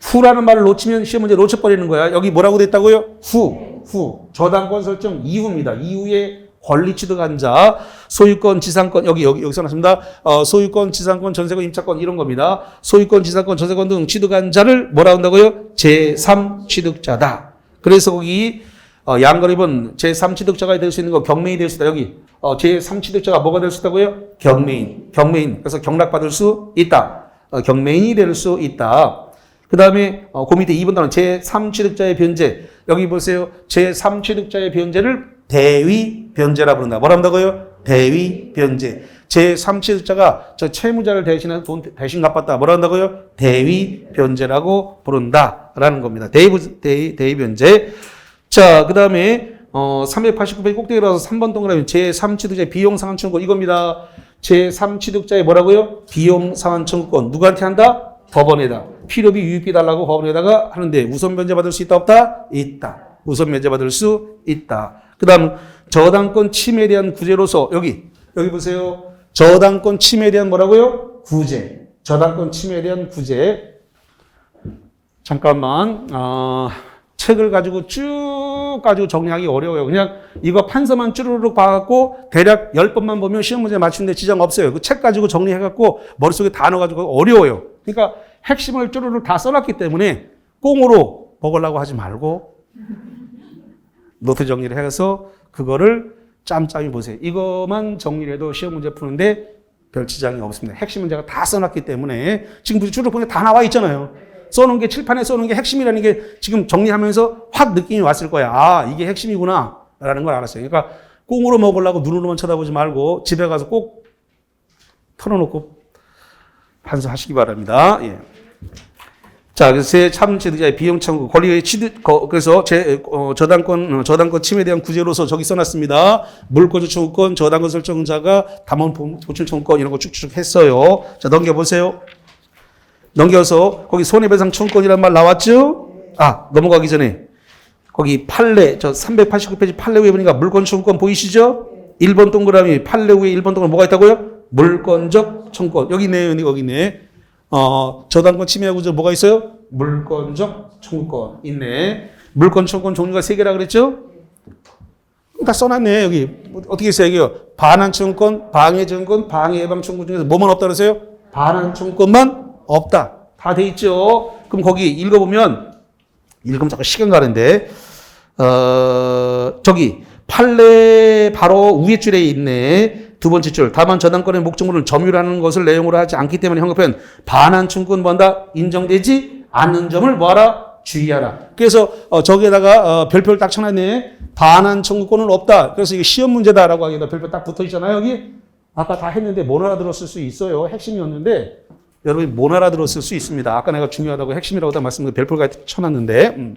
후라는 말을 놓치면 시험 문제 놓쳐버리는 거야. 여기 뭐라고 됐다고요? 후. 저당권 설정 이후입니다. 이후에 권리 취득한 자, 소유권, 지상권, 여기서 나왔습니다. 소유권, 지상권, 전세권, 임차권 이런 겁니다. 소유권, 지상권, 전세권 등 취득한 자를 뭐라 한다고요? 제3취득자다. 그래서 거기 양거립은 제3취득자가 될 수 있는 거 경매인이 될 수 있다. 여기 제3취득자가 뭐가 될 수 있다고요? 경매인. 그래서 경락받을 수 있다. 경매인이 될 수 있다. 그 다음에 그 밑에 2번 단원 제3취득자의 변제. 여기 보세요. 제3취득자의 변제를 대위 변제라 부른다. 뭐라 한다고요? 대위 변제. 제3취득자가 저 채무자를 대신해서 돈 대신 갚았다. 뭐라 한다고요? 대위 변제라고 부른다. 라는 겁니다. 대위 변제. 자, 그 다음에 389페이지 꼭대기 라서 3번 동그라미 제3취득자의 비용 상환 청구권 이겁니다. 제3취득자의 뭐라고요? 비용 상환 청구권. 누구한테 한다? 법원에다. 필요비, 유익비 달라고 법원에다가 하는데 우선 변제 받을 수 있다 없다? 있다. 우선 변제 받을 수 있다. 그 다음 저당권 침해에 대한 구제로서 여기 보세요. 저당권 침해에 대한 뭐라고요? 구제. 저당권 침해에 대한 구제. 잠깐만 책을 가지고 쭉 정리하기 어려워요. 그냥 이거 판서만 쭈루룩 봐갖고 대략 10번만 보면 시험 문제 맞추는데 지장 없어요. 그 책 가지고 정리해갖고 머릿속에 다 넣어가지고 어려워요. 그러니까 핵심을 쭈루룩 다 써놨기 때문에 꽁으로 먹으려고 하지 말고 노트 정리를 해서 그거를 짬짬이 보세요. 이것만 정리를 해도 시험 문제 푸는데 별 지장이 없습니다. 핵심 문제가 다 써놨기 때문에 지금 쭈루룩 보니까 다 나와 있잖아요. 써놓은 게 칠판에 써놓은 게 핵심이라는 게 지금 정리하면서 확 느낌이 왔을 거야. 아, 이게 핵심이구나 라는 걸 알았어요. 그러니까 꽁으로 먹으려고 눈으로만 쳐다보지 말고 집에 가서 꼭 털어놓고 판서하시기 바랍니다. 예. 자, 그래서 제3취득자의 비용 청구 권리의 그래서 저당권 침해에 대한 구제로서 저기 써놨습니다. 물권적 청구권, 저당권 설정자가 담원 보충 청구권 이런 거 쭉쭉 했어요. 자, 넘겨보세요. 넘겨서 거기 손해배상 청구권이라는 말 나왔죠? 넘어가기 전에 거기 판례, 389페이지 판례 위에 보니까 물권 청구권 보이시죠? 1번 동그라미 판례 위에 1번 동그라미 뭐가 있다고요? 물권적 청구권. 여기 있네, 거기 있네. 저당권 침해하고 뭐가 있어요? 물권적 청구권 있네. 물권 청구권 종류가 3개라 그랬죠? 다 써놨네. 여기 어떻게 써요? 여기요. 반환 청구권, 방해 청구권, 방해 예방 청구권 중에서 뭐만 없다 그러세요? 반환 청구권만 없다. 다 돼 있죠? 그럼 거기 읽으면 자꾸 시간 가는데 저기 판례 바로 위에 줄에 있네. 두 번째 줄. 다만 저당권의 목적물은 점유라는 것을 내용으로 하지 않기 때문에 형법은 반환 청구권 뭐한다? 인정되지 않는 점을 뭐하라? 주의하라. 그래서 저기에다가 별표를 딱 쳐놨네. 반환 청구권은 없다. 그래서 이게 시험 문제다라고 하기에다 별표 딱 붙어 있잖아요. 여기 아까 다 했는데 못 알아들었을 수 있어요. 핵심이었는데 여러분이 못 알아들었을 수 있습니다. 아까 내가 중요하다고 핵심이라고 다 말씀드린 별표를 쳐놨는데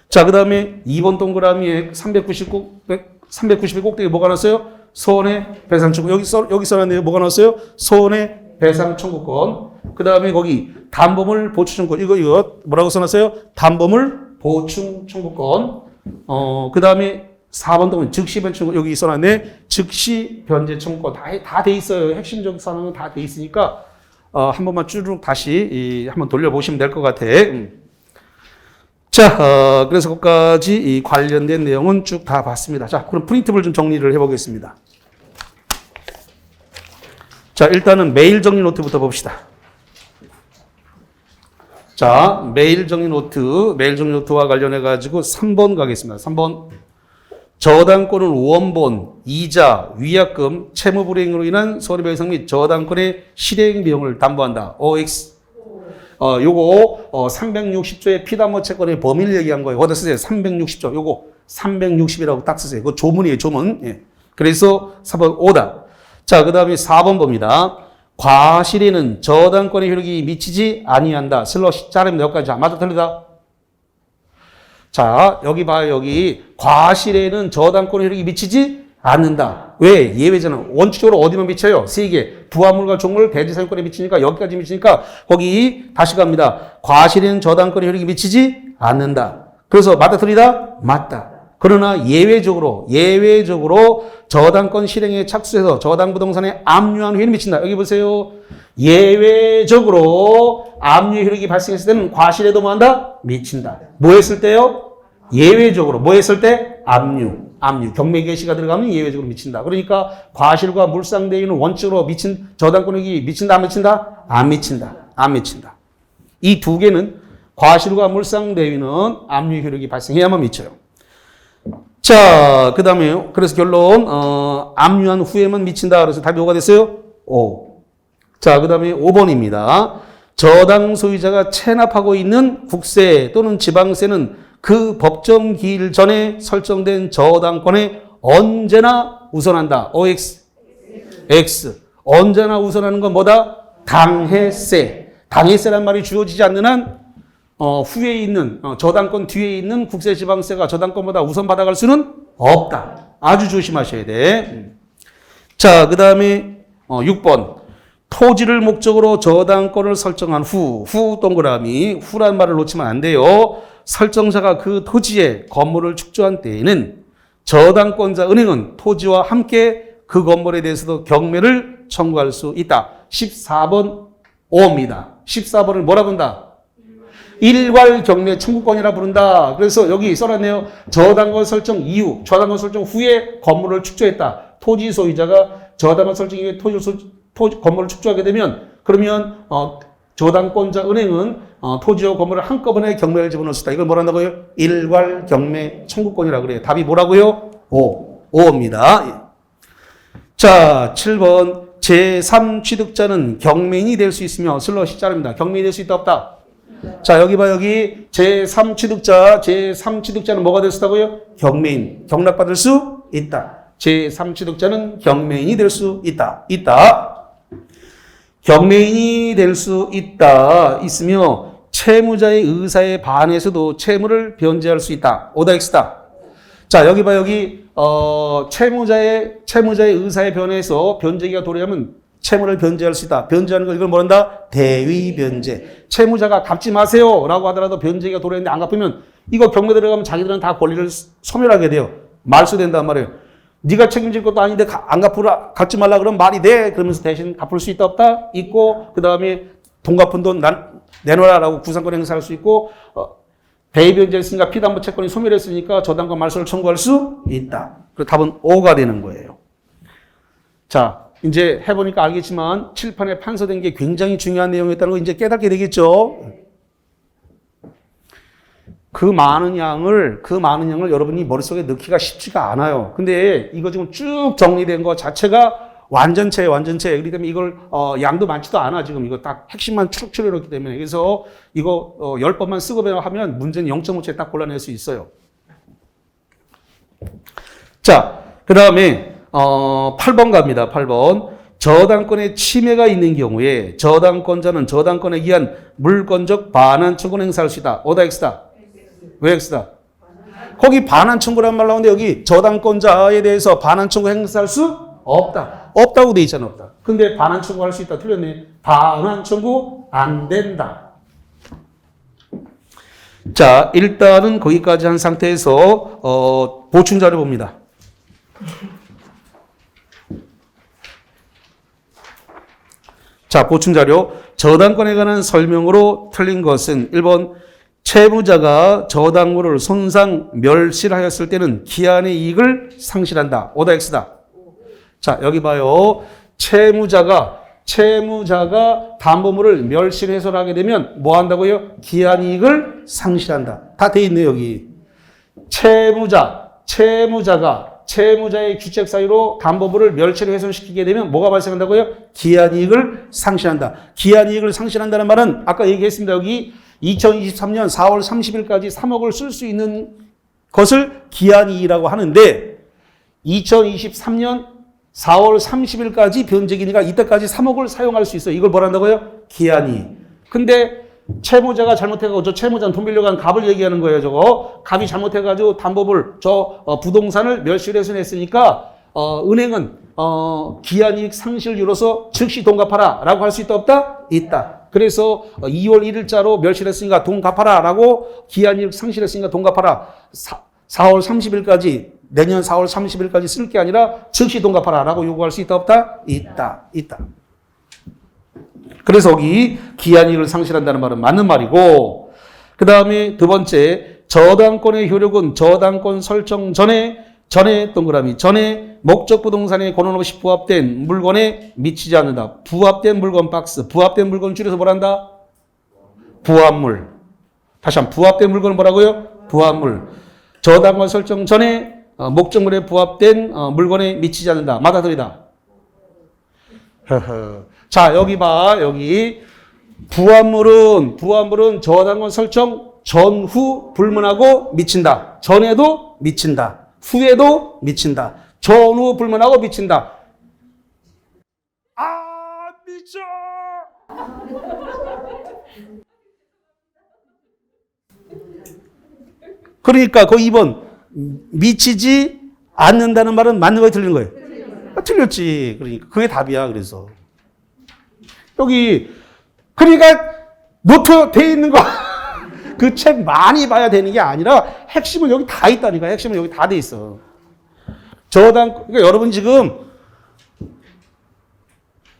자, 그 다음에 2번 동그라미에 390의 꼭대기 뭐가 나왔어요? 손해배상 청구. 여기 써놨네요. 뭐가 나왔어요? 손해배상 청구권. 그 다음에 거기 담보물 보충 청구권. 이거 뭐라고 써놨어요? 담보물 보충 청구권. 그 다음에 4번 동은 즉시 변제 청구권. 여기 써놨네. 즉시 변제 청구권. 다 돼 있어요. 핵심적 사항은 다 돼 있으니까 한 번만 쭈르륵 다시 한번 돌려보시면 될 것 같아. 자, 그래서 거기까지 이 관련된 내용은 쭉 다 봤습니다. 자, 그럼 프린트를 좀 정리를 해보겠습니다. 자, 일단은 메일 정리 노트부터 봅시다. 자, 메일 정리 노트와 관련해가지고 3번 가겠습니다. 3번. 저당권은 원본, 이자, 위약금, 채무 불이행으로 인한 손해배상 및 저당권의 실행 비용을 담보한다. OX. 요거 360조의 피담보 채권의 범위를 얘기한 거예요. 어디다 쓰세요? 360조. 요거 360이라고 딱 쓰세요. 그거 조문이에요, 조문. 예. 그래서 4번 오다. 자, 그 다음에 4번 봅니다. 과실에는 저당권의 효력이 미치지 아니한다. 슬러시 자르면 여기까지. 맞아, 틀리다? 자, 여기 봐요. 여기 과실에는 저당권의 효력이 미치지 않는다. 왜? 예외잖아. 원칙적으로 어디만 미쳐요? 3개. 부하물과 종물 대지사용권에 미치니까 여기까지 미치니까 거기 다시 갑니다. 과실에는 저당권의 효력이 미치지 않는다. 그래서 맞다, 틀리다? 맞다. 그러나 예외적으로 저당권 실행에 착수해서 저당부동산에 압류한 후에는 미친다. 여기 보세요. 예외적으로 압류 효력이 발생했을 때는 과실에도 뭐 한다? 미친다. 뭐 했을 때요? 예외적으로. 뭐 했을 때? 압류. 경매 개시가 들어가면 예외적으로 미친다. 그러니까 과실과 물상대위는 원칙으로 미친 저당권력이 미친다, 안 미친다? 안 미친다. 안 미친다. 이 두 개는 과실과 물상대위는 압류 효력이 발생해야만 미쳐요. 자, 그 다음에 그래서 결론 압류한 후에만 미친다. 그래서 답이 5가 됐어요? 5. 자, 그 다음에 5번입니다. 저당 소유자가 체납하고 있는 국세 또는 지방세는 그 법정 기일 전에 설정된 저당권에 언제나 우선한다. OX. X. 언제나 우선하는 건 뭐다? 당해세. 당해세란 말이 주어지지 않는 한 후에 있는 저당권 뒤에 있는 국세 지방세가 저당권보다 우선 받아갈 수는 없다. 아주 조심하셔야 돼. 자, 그 다음에 6번. 토지를 목적으로 저당권을 설정한 후 동그라미, 후란 말을 놓치면 안 돼요. 설정자가 그 토지에 건물을 축조한 때에는 저당권자 은행은 토지와 함께 그 건물에 대해서도 경매를 청구할 수 있다. 14번 5입니다. 14번을 뭐라 부른다? 일괄 경매 청구권이라 부른다. 그래서 여기 써놨네요. 저당권 설정 이후, 저당권 설정 후에 건물을 축조했다. 토지 소유자가 저당권 설정 이후에 건물을 축조하게 되면 그러면 저당권자 은행은 토지와 건물을 한꺼번에 경매를 집어넣을 수 있다. 이걸 뭐라 한다고요? 일괄 경매 청구권이라고 그래요. 답이 뭐라고요? 5입니다. 자, 7번. 제3취득자는 경매인이 될 수 있으며 슬러시 자릅니다. 경매인이 될 수 있다, 없다? 자, 여기 봐, 여기. 제3취득자는 뭐가 될 수 있다고요? 경매인. 경락받을 수 있다. 제3취득자는 경매인이 될 수 있다. 경매인이 될 수 있으며 채무자의 의사에 반해서도 채무를 변제할 수 있다. 오다 X다. 자, 여기 봐, 여기 채무자의 의사에 변해서 변제기가 도래하면 채무를 변제할 수 있다. 변제하는 거 이걸 뭐란다? 대위 변제. 채무자가 갚지 마세요라고 하더라도 변제기가 도래했는데 안 갚으면 이거 경매 들어가면 자기들은 다 권리를 소멸하게 돼요. 말소된단 말이에요. 네가 책임질 것도 아닌데 안 갚지 말라 그러면 말이 돼. 그러면서 대신 갚을 수 있다, 없다? 있고, 그 다음에 돈 갚은 돈 내놔라라고 구상권 행사할 수 있고, 대위변제를 했으니까 피담보 채권이 소멸했으니까 저당권 말소를 청구할 수 있다. 그래서 답은 5가 되는 거예요. 자, 이제 해보니까 알겠지만 칠판에 판서된 게 굉장히 중요한 내용이었다는 거 이제 깨닫게 되겠죠. 그 많은 양을 여러분이 머릿속에 넣기가 쉽지가 않아요. 근데 이거 지금 쭉 정리된 거 자체가 완전체예요, 완전체. 그렇기 때문에 이걸, 양도 많지도 않아, 지금. 이거 딱 핵심만 축 추려놓기 때문에. 그래서 이거, 10번만 쓰고 하면 문제는 0.5초에 딱 골라낼 수 있어요. 자, 그 다음에, 8번 갑니다, 8번. 저당권에 침해가 있는 경우에 저당권자는 저당권에 의한 물권적 반환 청구를 행사할 수 있다. 오다 X다. 왜 X다? 거기 반환 청구란 말 나오는데 여기 저당권자에 대해서 반환 청구 행사할 수 없다. 없다고 돼 있잖아, 없다. 근데 반환 청구할 수 있다. 틀렸네. 반환 청구 안 된다. 자, 일단은 거기까지 한 상태에서 보충 자료 봅니다. 자, 보충 자료. 저당권에 관한 설명으로 틀린 것은 1번 채무자가 저당물을 손상 멸실하였을 때는 기한의 이익을 상실한다. 오다 X다. 자, 여기 봐요. 채무자가 담보물을 멸실해소하게 되면 뭐 한다고요? 기한 이익을 상실한다. 다 돼 있네요, 여기. 채무자가 채무자의 규책 사유로 담보물을 멸실 훼손시키게 되면 뭐가 발생한다고요? 기한 이익을 상실한다. 기한 이익을 상실한다는 말은 아까 얘기했습니다. 여기 2023년 4월 30일까지 3억을 쓸 수 있는 것을 기한 이익이라고 하는데 2023년 4월 30일까지 변제기니까 이때까지 3억을 사용할 수 있어요. 이걸 뭐란다고요? 기한이. 근데 채무자가 잘못해가지고 저 채무자는 돈 빌려간 갑을 얘기하는 거예요. 저거 갑이 잘못해가지고 담보를 부동산을 멸실해서 냈으니까 은행은 기한이익 상실유로서 즉시 돈 갚아라 라고 할 수 있다 없다? 있다. 그래서 2월 1일자로 멸실했으니까 돈 갚아라 라고 기한이익 상실했으니까 돈 갚아라. 4월 30일까지 내년 4월 30일까지 쓸 게 아니라 즉시 돈 갚아라 라고 요구할 수 있다 없다? 있다. 있다. 그래서 여기 기한이익을 상실한다는 말은 맞는 말이고, 그 다음에 두 번째, 저당권의 효력은 저당권 설정 전에 동그라미 전에 목적 부동산의 권한 없이 부합된 물건에 미치지 않는다. 부합된 물건 박스. 부합된 물건 줄여서 뭐란다? 부합물. 다시 한번 부합된 물건은 뭐라고요? 부합물. 저당권 설정 전에 목적물에 부합된 물건에 미치지 않는다. 맞아들이다. 자, 여기 봐. 여기 부합물은 저당권 설정 전후 불문하고 미친다. 전에도 미친다. 후에도 미친다. 전후 불문하고 미친다. 아, 미쳐! 그러니까 그 2번 미치지 않는다는 말은 맞는 거예요, 틀린 거예요? 틀렸지. 그러니까 그게 답이야. 그래서 여기 그러니까 노트 돼 있는 거 그 책 많이 봐야 되는 게 아니라 핵심은 여기 다 있다니까. 핵심은 여기 다 돼 있어. 그러니까 여러분 지금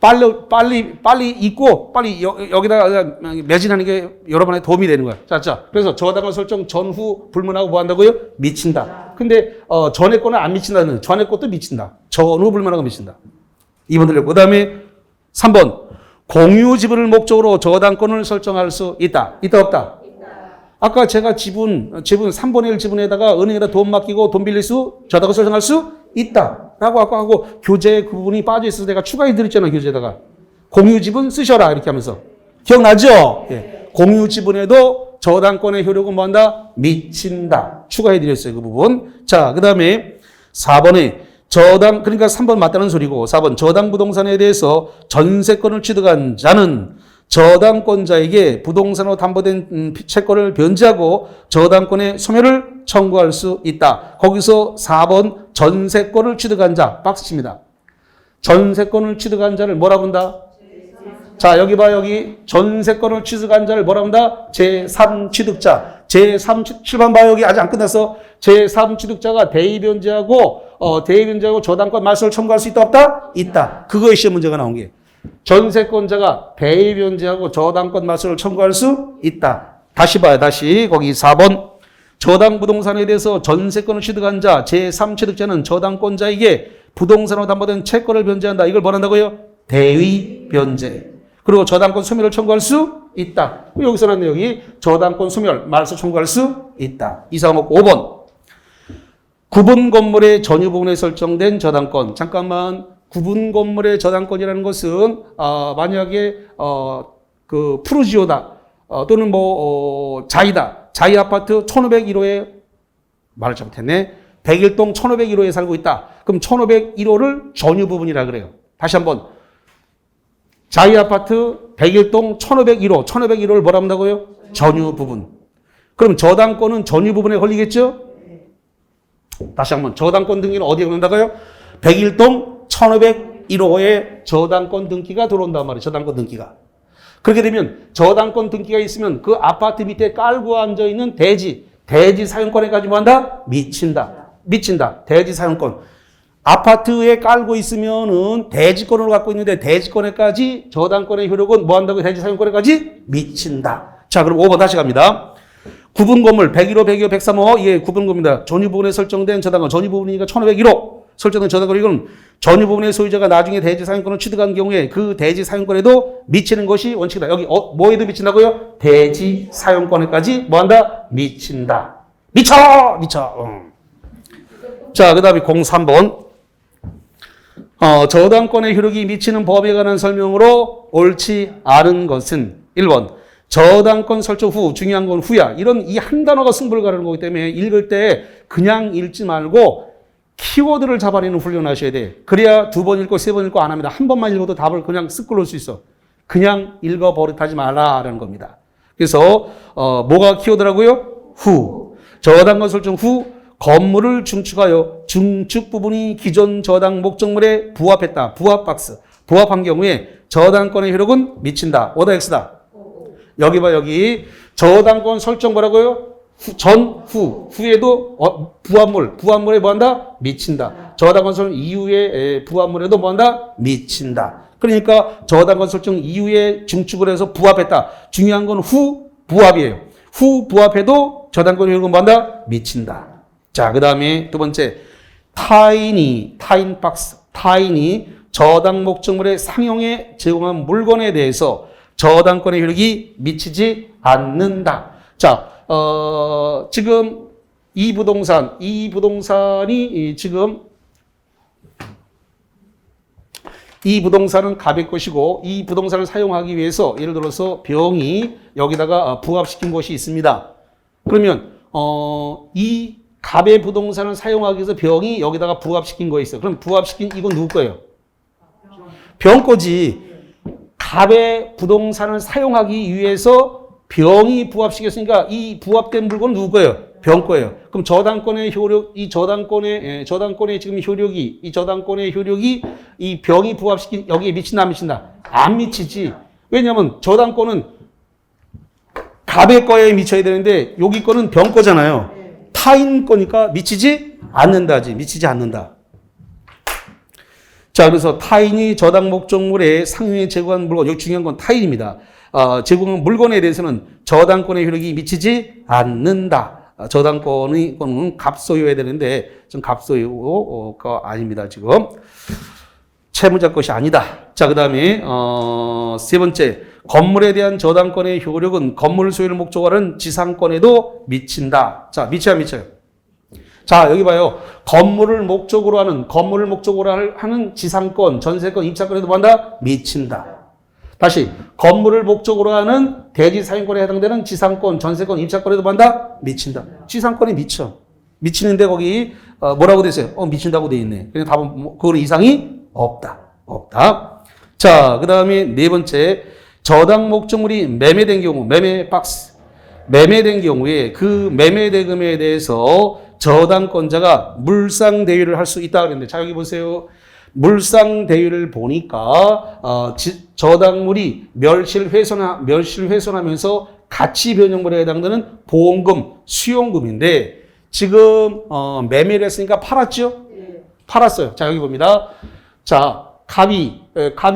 빨리 읽고 빨리 여기다가 매진하는 게 여러분의 도움이 되는 거야. 자. 그래서 저당권 설정 전후 불문하고 뭐 한다고요? 미친다. 근데 전에 거는 안 미친다는, 전에 것도 미친다. 전후 불문하고 미친다. 2번 들렸고, 그다음에 3번 공유 지분을 목적으로 저당권을 설정할 수 있다. 있다 없다? 아까 제가 지분 3분의 1 지분에다가 은행에다 돈 맡기고 돈 빌릴 수, 저당권 설정할 수 있다. 라고 아까 하고 교재에 그 부분이 빠져 있어서 내가 추가해 드렸잖아요. 교재에다가. 공유 지분 쓰셔라. 이렇게 하면서. 기억나죠? 예. 공유 지분에도 저당권의 효력은 뭐 한다? 미친다. 추가해 드렸어요. 그 부분. 자, 그 다음에 4번에 그러니까 3번 맞다는 소리고 4번 저당 부동산에 대해서 전세권을 취득한 자는 저당권자에게 부동산으로 담보된 채권을 변제하고 저당권의 소멸을 청구할 수 있다. 거기서 4번 전세권을 취득한 자 박스 칩니다. 전세권을 취득한 자를 뭐라 부른다? 자, 여기 봐. 여기 전세권을 취득한 자를 뭐라 부른다? 제3취득자. 제3, 7번 봐. 여기 아직 안 끝났어. 제3취득자가 대의변제하고 저당권 말소를 청구할 수 있다 없다? 있다. 그거의 시험 문제가 나온 게. 전세권자가 대의변제하고 저당권 말소를 청구할 수 있다. 다시 봐요. 다시 거기 4번 저당 부동산에 대해서 전세권을 취득한 자 제3취득자는 저당권자에게 부동산으로 담보된 채권을 변제한다. 이걸 뭐란다고요? 대의변제. 그리고 저당권 소멸을 청구할 수 있다. 여기서 나왔네. 여기 저당권 소멸 말소 청구할 수 있다. 이상 없고 5번 구분 건물의 전유 부분에 설정된 저당권. 잠깐만. 구분 건물의 저당권이라는 것은 만약에 그 푸르지오다 또는 자이다. 자이 아파트 1501호에 말을 잘못했네. 101동 1501호에 살고 있다. 그럼 1501호를 전유 부분이라 그래요. 다시 한번. 자이 아파트 101동 1501호를 뭐라 한다고요? 전유 부분. 그럼 저당권은 전유 부분에 걸리겠죠? 다시 한번. 저당권 등기는 어디에 걸린다고요? 101동 1501호에 저당권 등기가 들어온단 말이에요. 저당권 등기가. 그렇게 되면 저당권 등기가 있으면 그 아파트 밑에 깔고 앉아있는 대지 사용권에까지 뭐 한다? 미친다. 대지 사용권. 아파트에 깔고 있으면은 대지권을 갖고 있는데 대지권에까지 저당권의 효력은 뭐 한다고? 대지 사용권에까지 미친다. 자, 그럼 5번 다시 갑니다. 구분 건물 101호, 102호, 103호 예, 구분 건물입니다. 전유 부분에 설정된 저당권 전유 부분이니까 1501호 설정된 저당권 이건 전유 부분의 소유자가 나중에 대지 사용권을 취득한 경우에 그 대지 사용권에도 미치는 것이 원칙이다. 여기 뭐에도 미친다고요? 대지 사용권에까지 뭐 한다? 미친다. 미쳐. 자, 그다음에 03번. 저당권의 효력이 미치는 법에 관한 설명으로 옳지 않은 것은 1번. 저당권 설정 후, 중요한 건 후야. 이 한 단어가 승부를 가르는 거기 때문에 읽을 때 그냥 읽지 말고 키워드를 잡아내는 훈련을 하셔야 돼. 그래야 두 번 읽고 세 번 읽고 안 합니다. 한 번만 읽어도 답을 그냥 쓱 끌어올 수 있어. 그냥 읽어 버릇하지 말라라는 겁니다. 그래서 뭐가 키워드라고요? 후. 저당권 설정 후 건물을 중축하여 중축 부분이 기존 저당 목적물에 부합했다. 부합 박스. 부합한 경우에 저당권의 효력은 미친다. 오다 X다. 여기 봐 여기. 저당권 설정 뭐라고요? 후에도 부합물에 뭐한다? 미친다. 저당권 설정 이후에 부합물에도 뭐한다? 미친다. 그러니까 저당권 설정 이후에 중축을 해서 부합했다. 중요한 건 후 부합이에요. 후 부합해도 저당권 효력은 뭐한다? 미친다. 자, 그 다음에 두 번째 타인이 저당 목적물의 상용에 제공한 물건에 대해서 저당권의 효력이 미치지 않는다. 자, 지금 이 부동산이 지금 이 부동산은 갑의 것이고 이 부동산을 사용하기 위해서 예를 들어서 병이 여기다가 부합시킨 것이 있습니다. 그러면 이 갑의 부동산을 사용하기 위해서 병이 여기다가 부합시킨 거 있어. 그럼 부합시킨 이건 누구 거예요? 병 거지. 갑의 부동산을 사용하기 위해서 병이 부합시켰으니까 이 부합된 물건은 누구 거예요? 병 거예요. 그럼 저당권의 효력, 저당권의 지금 효력이, 이 저당권의 효력이 이 병이 부합시킨 여기에 미친다, 안 미친다? 안 미치지. 왜냐면 저당권은 갑의 거에 미쳐야 되는데 여기 거는 병 거잖아요. 타인 거니까 미치지 않는다지. 미치지 않는다. 자, 그래서 타인이 저당 목적물에 상용에 제공한 물건, 여기 중요한 건 타인입니다. 제공한 물건에 대해서는 저당권의 효력이 미치지 않는다. 저당권은 갑소유해야 되는데 좀 갑소유가 아닙니다. 지금 채무자 것이 아니다. 자, 그 다음에 세 번째 건물에 대한 저당권의 효력은 건물 소유를 목적으로 하는 지상권에도 미친다. 자, 미쳐요, 미쳐요. 자, 여기 봐요. 건물을 목적으로 하는 지상권, 전세권, 입찰권에도 뭐한다? 미친다. 다시 건물을 목적으로 하는 대지 사용권에 해당되는 지상권, 전세권, 입찰권에도 뭐한다? 미친다. 지상권이 미쳐. 미치는데 거기 뭐라고 돼 있어요? 미친다고 돼 있네. 그냥 답은 그거 이상이 없다. 없다. 자, 그 다음에 네 번째 저당 목적물이 매매된 경우, 매매된 경우에 그 매매 대금에 대해서 저당권자가 물상대유를 할 수 있다 그랬는데, 자, 여기 보세요. 물상대유를 보니까 저당물이 멸실훼손하면서 가치변형물에 해당되는 보험금, 수용금인데 지금 매매를 했으니까 팔았죠? 팔았어요. 자, 여기 봅니다. 자, 갑이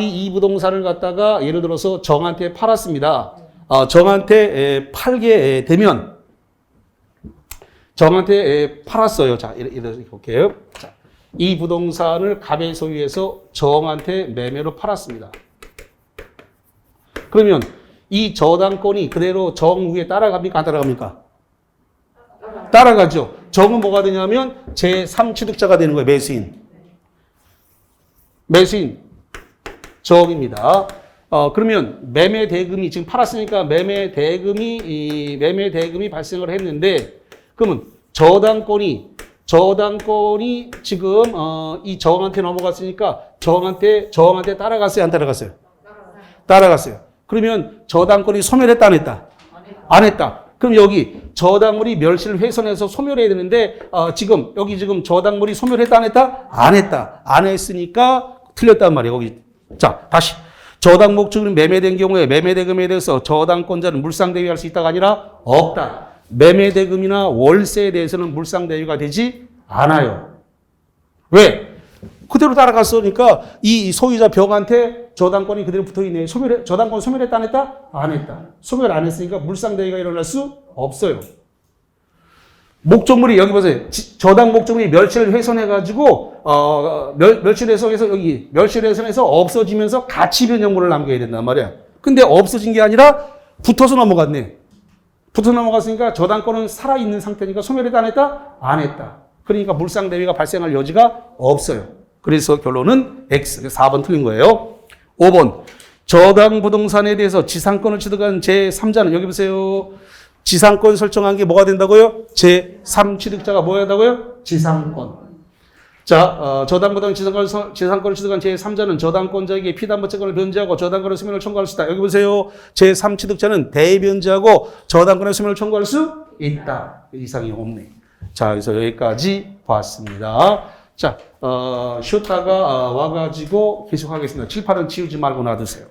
이 부동산을 갖다가 예를 들어서 정한테 팔았습니다. 정한테 팔게 되면 정한테 팔았어요. 자, 이렇게 볼게요. 자, 이 부동산을 갑의 소유해서 정한테 매매로 팔았습니다. 그러면 이 저당권이 그대로 정 위에 따라갑니까? 안 따라갑니까? 따라가죠. 정은 뭐가 되냐면 제3취득자가 되는 거예요. 매수인 정입니다. 그러면 매매 대금이 지금 팔았으니까 매매 대금이 발생을 했는데, 그러면 저당권이 지금 이 정한테 넘어갔으니까 정한테 따라갔어요, 안 따라갔어요? 따라갔어요. 그러면 저당권이 소멸했다, 안 했다? 안 했다. 그럼 여기 저당물이 멸실을 훼손해서 소멸해야 되는데 지금 저당물이 소멸했다, 안 했다? 안 했다. 안 했으니까 틀렸단 말이에요. 거기. 자, 다시. 저당 목적으로 매매된 경우에 매매대금에 대해서 저당권자는 물상대유할 수 있다가 아니라 없다. 매매대금이나 월세에 대해서는 물상대유가 되지 않아요. 왜? 그대로 따라갔으니까 이 소유자 병한테 저당권이 그대로 붙어있네. 저당권 소멸했다, 안 했다? 안 했다. 소멸 안 했으니까 물상대유가 일어날 수 없어요. 목적물이 여기 보세요. 저당 목적물이 멸실을 훼손해가지고 멸실훼손해서 없어지면서 가치변형물을 남겨야 된단 말이야. 근데 없어진 게 아니라 붙어서 넘어갔네. 붙어서 넘어갔으니까 저당권은 살아있는 상태니까 소멸했다, 안 했다? 안 했다. 그러니까 물상대위가 발생할 여지가 없어요. 그래서 결론은 X. 4번 틀린 거예요. 5번. 저당 부동산에 대해서 지상권을 취득한 제3자는 여기 보세요. 지상권 설정한 게 뭐가 된다고요? 제3취득자가 뭐야 된다고요? 지상권. 자, 저당부당 재산권을 취득한 제3자는 저당권자에게 피담보채권을 변제하고 저당권의 소멸을 청구할 수 있다. 여기 보세요. 제3취득자는 대변제하고 저당권의 소멸을 청구할 수 있다. 이상이 없네. 자, 그래서 여기까지 봤습니다. 자, 쉬었다가 와가지고 계속하겠습니다. 칠판은 치우지 말고 놔두세요.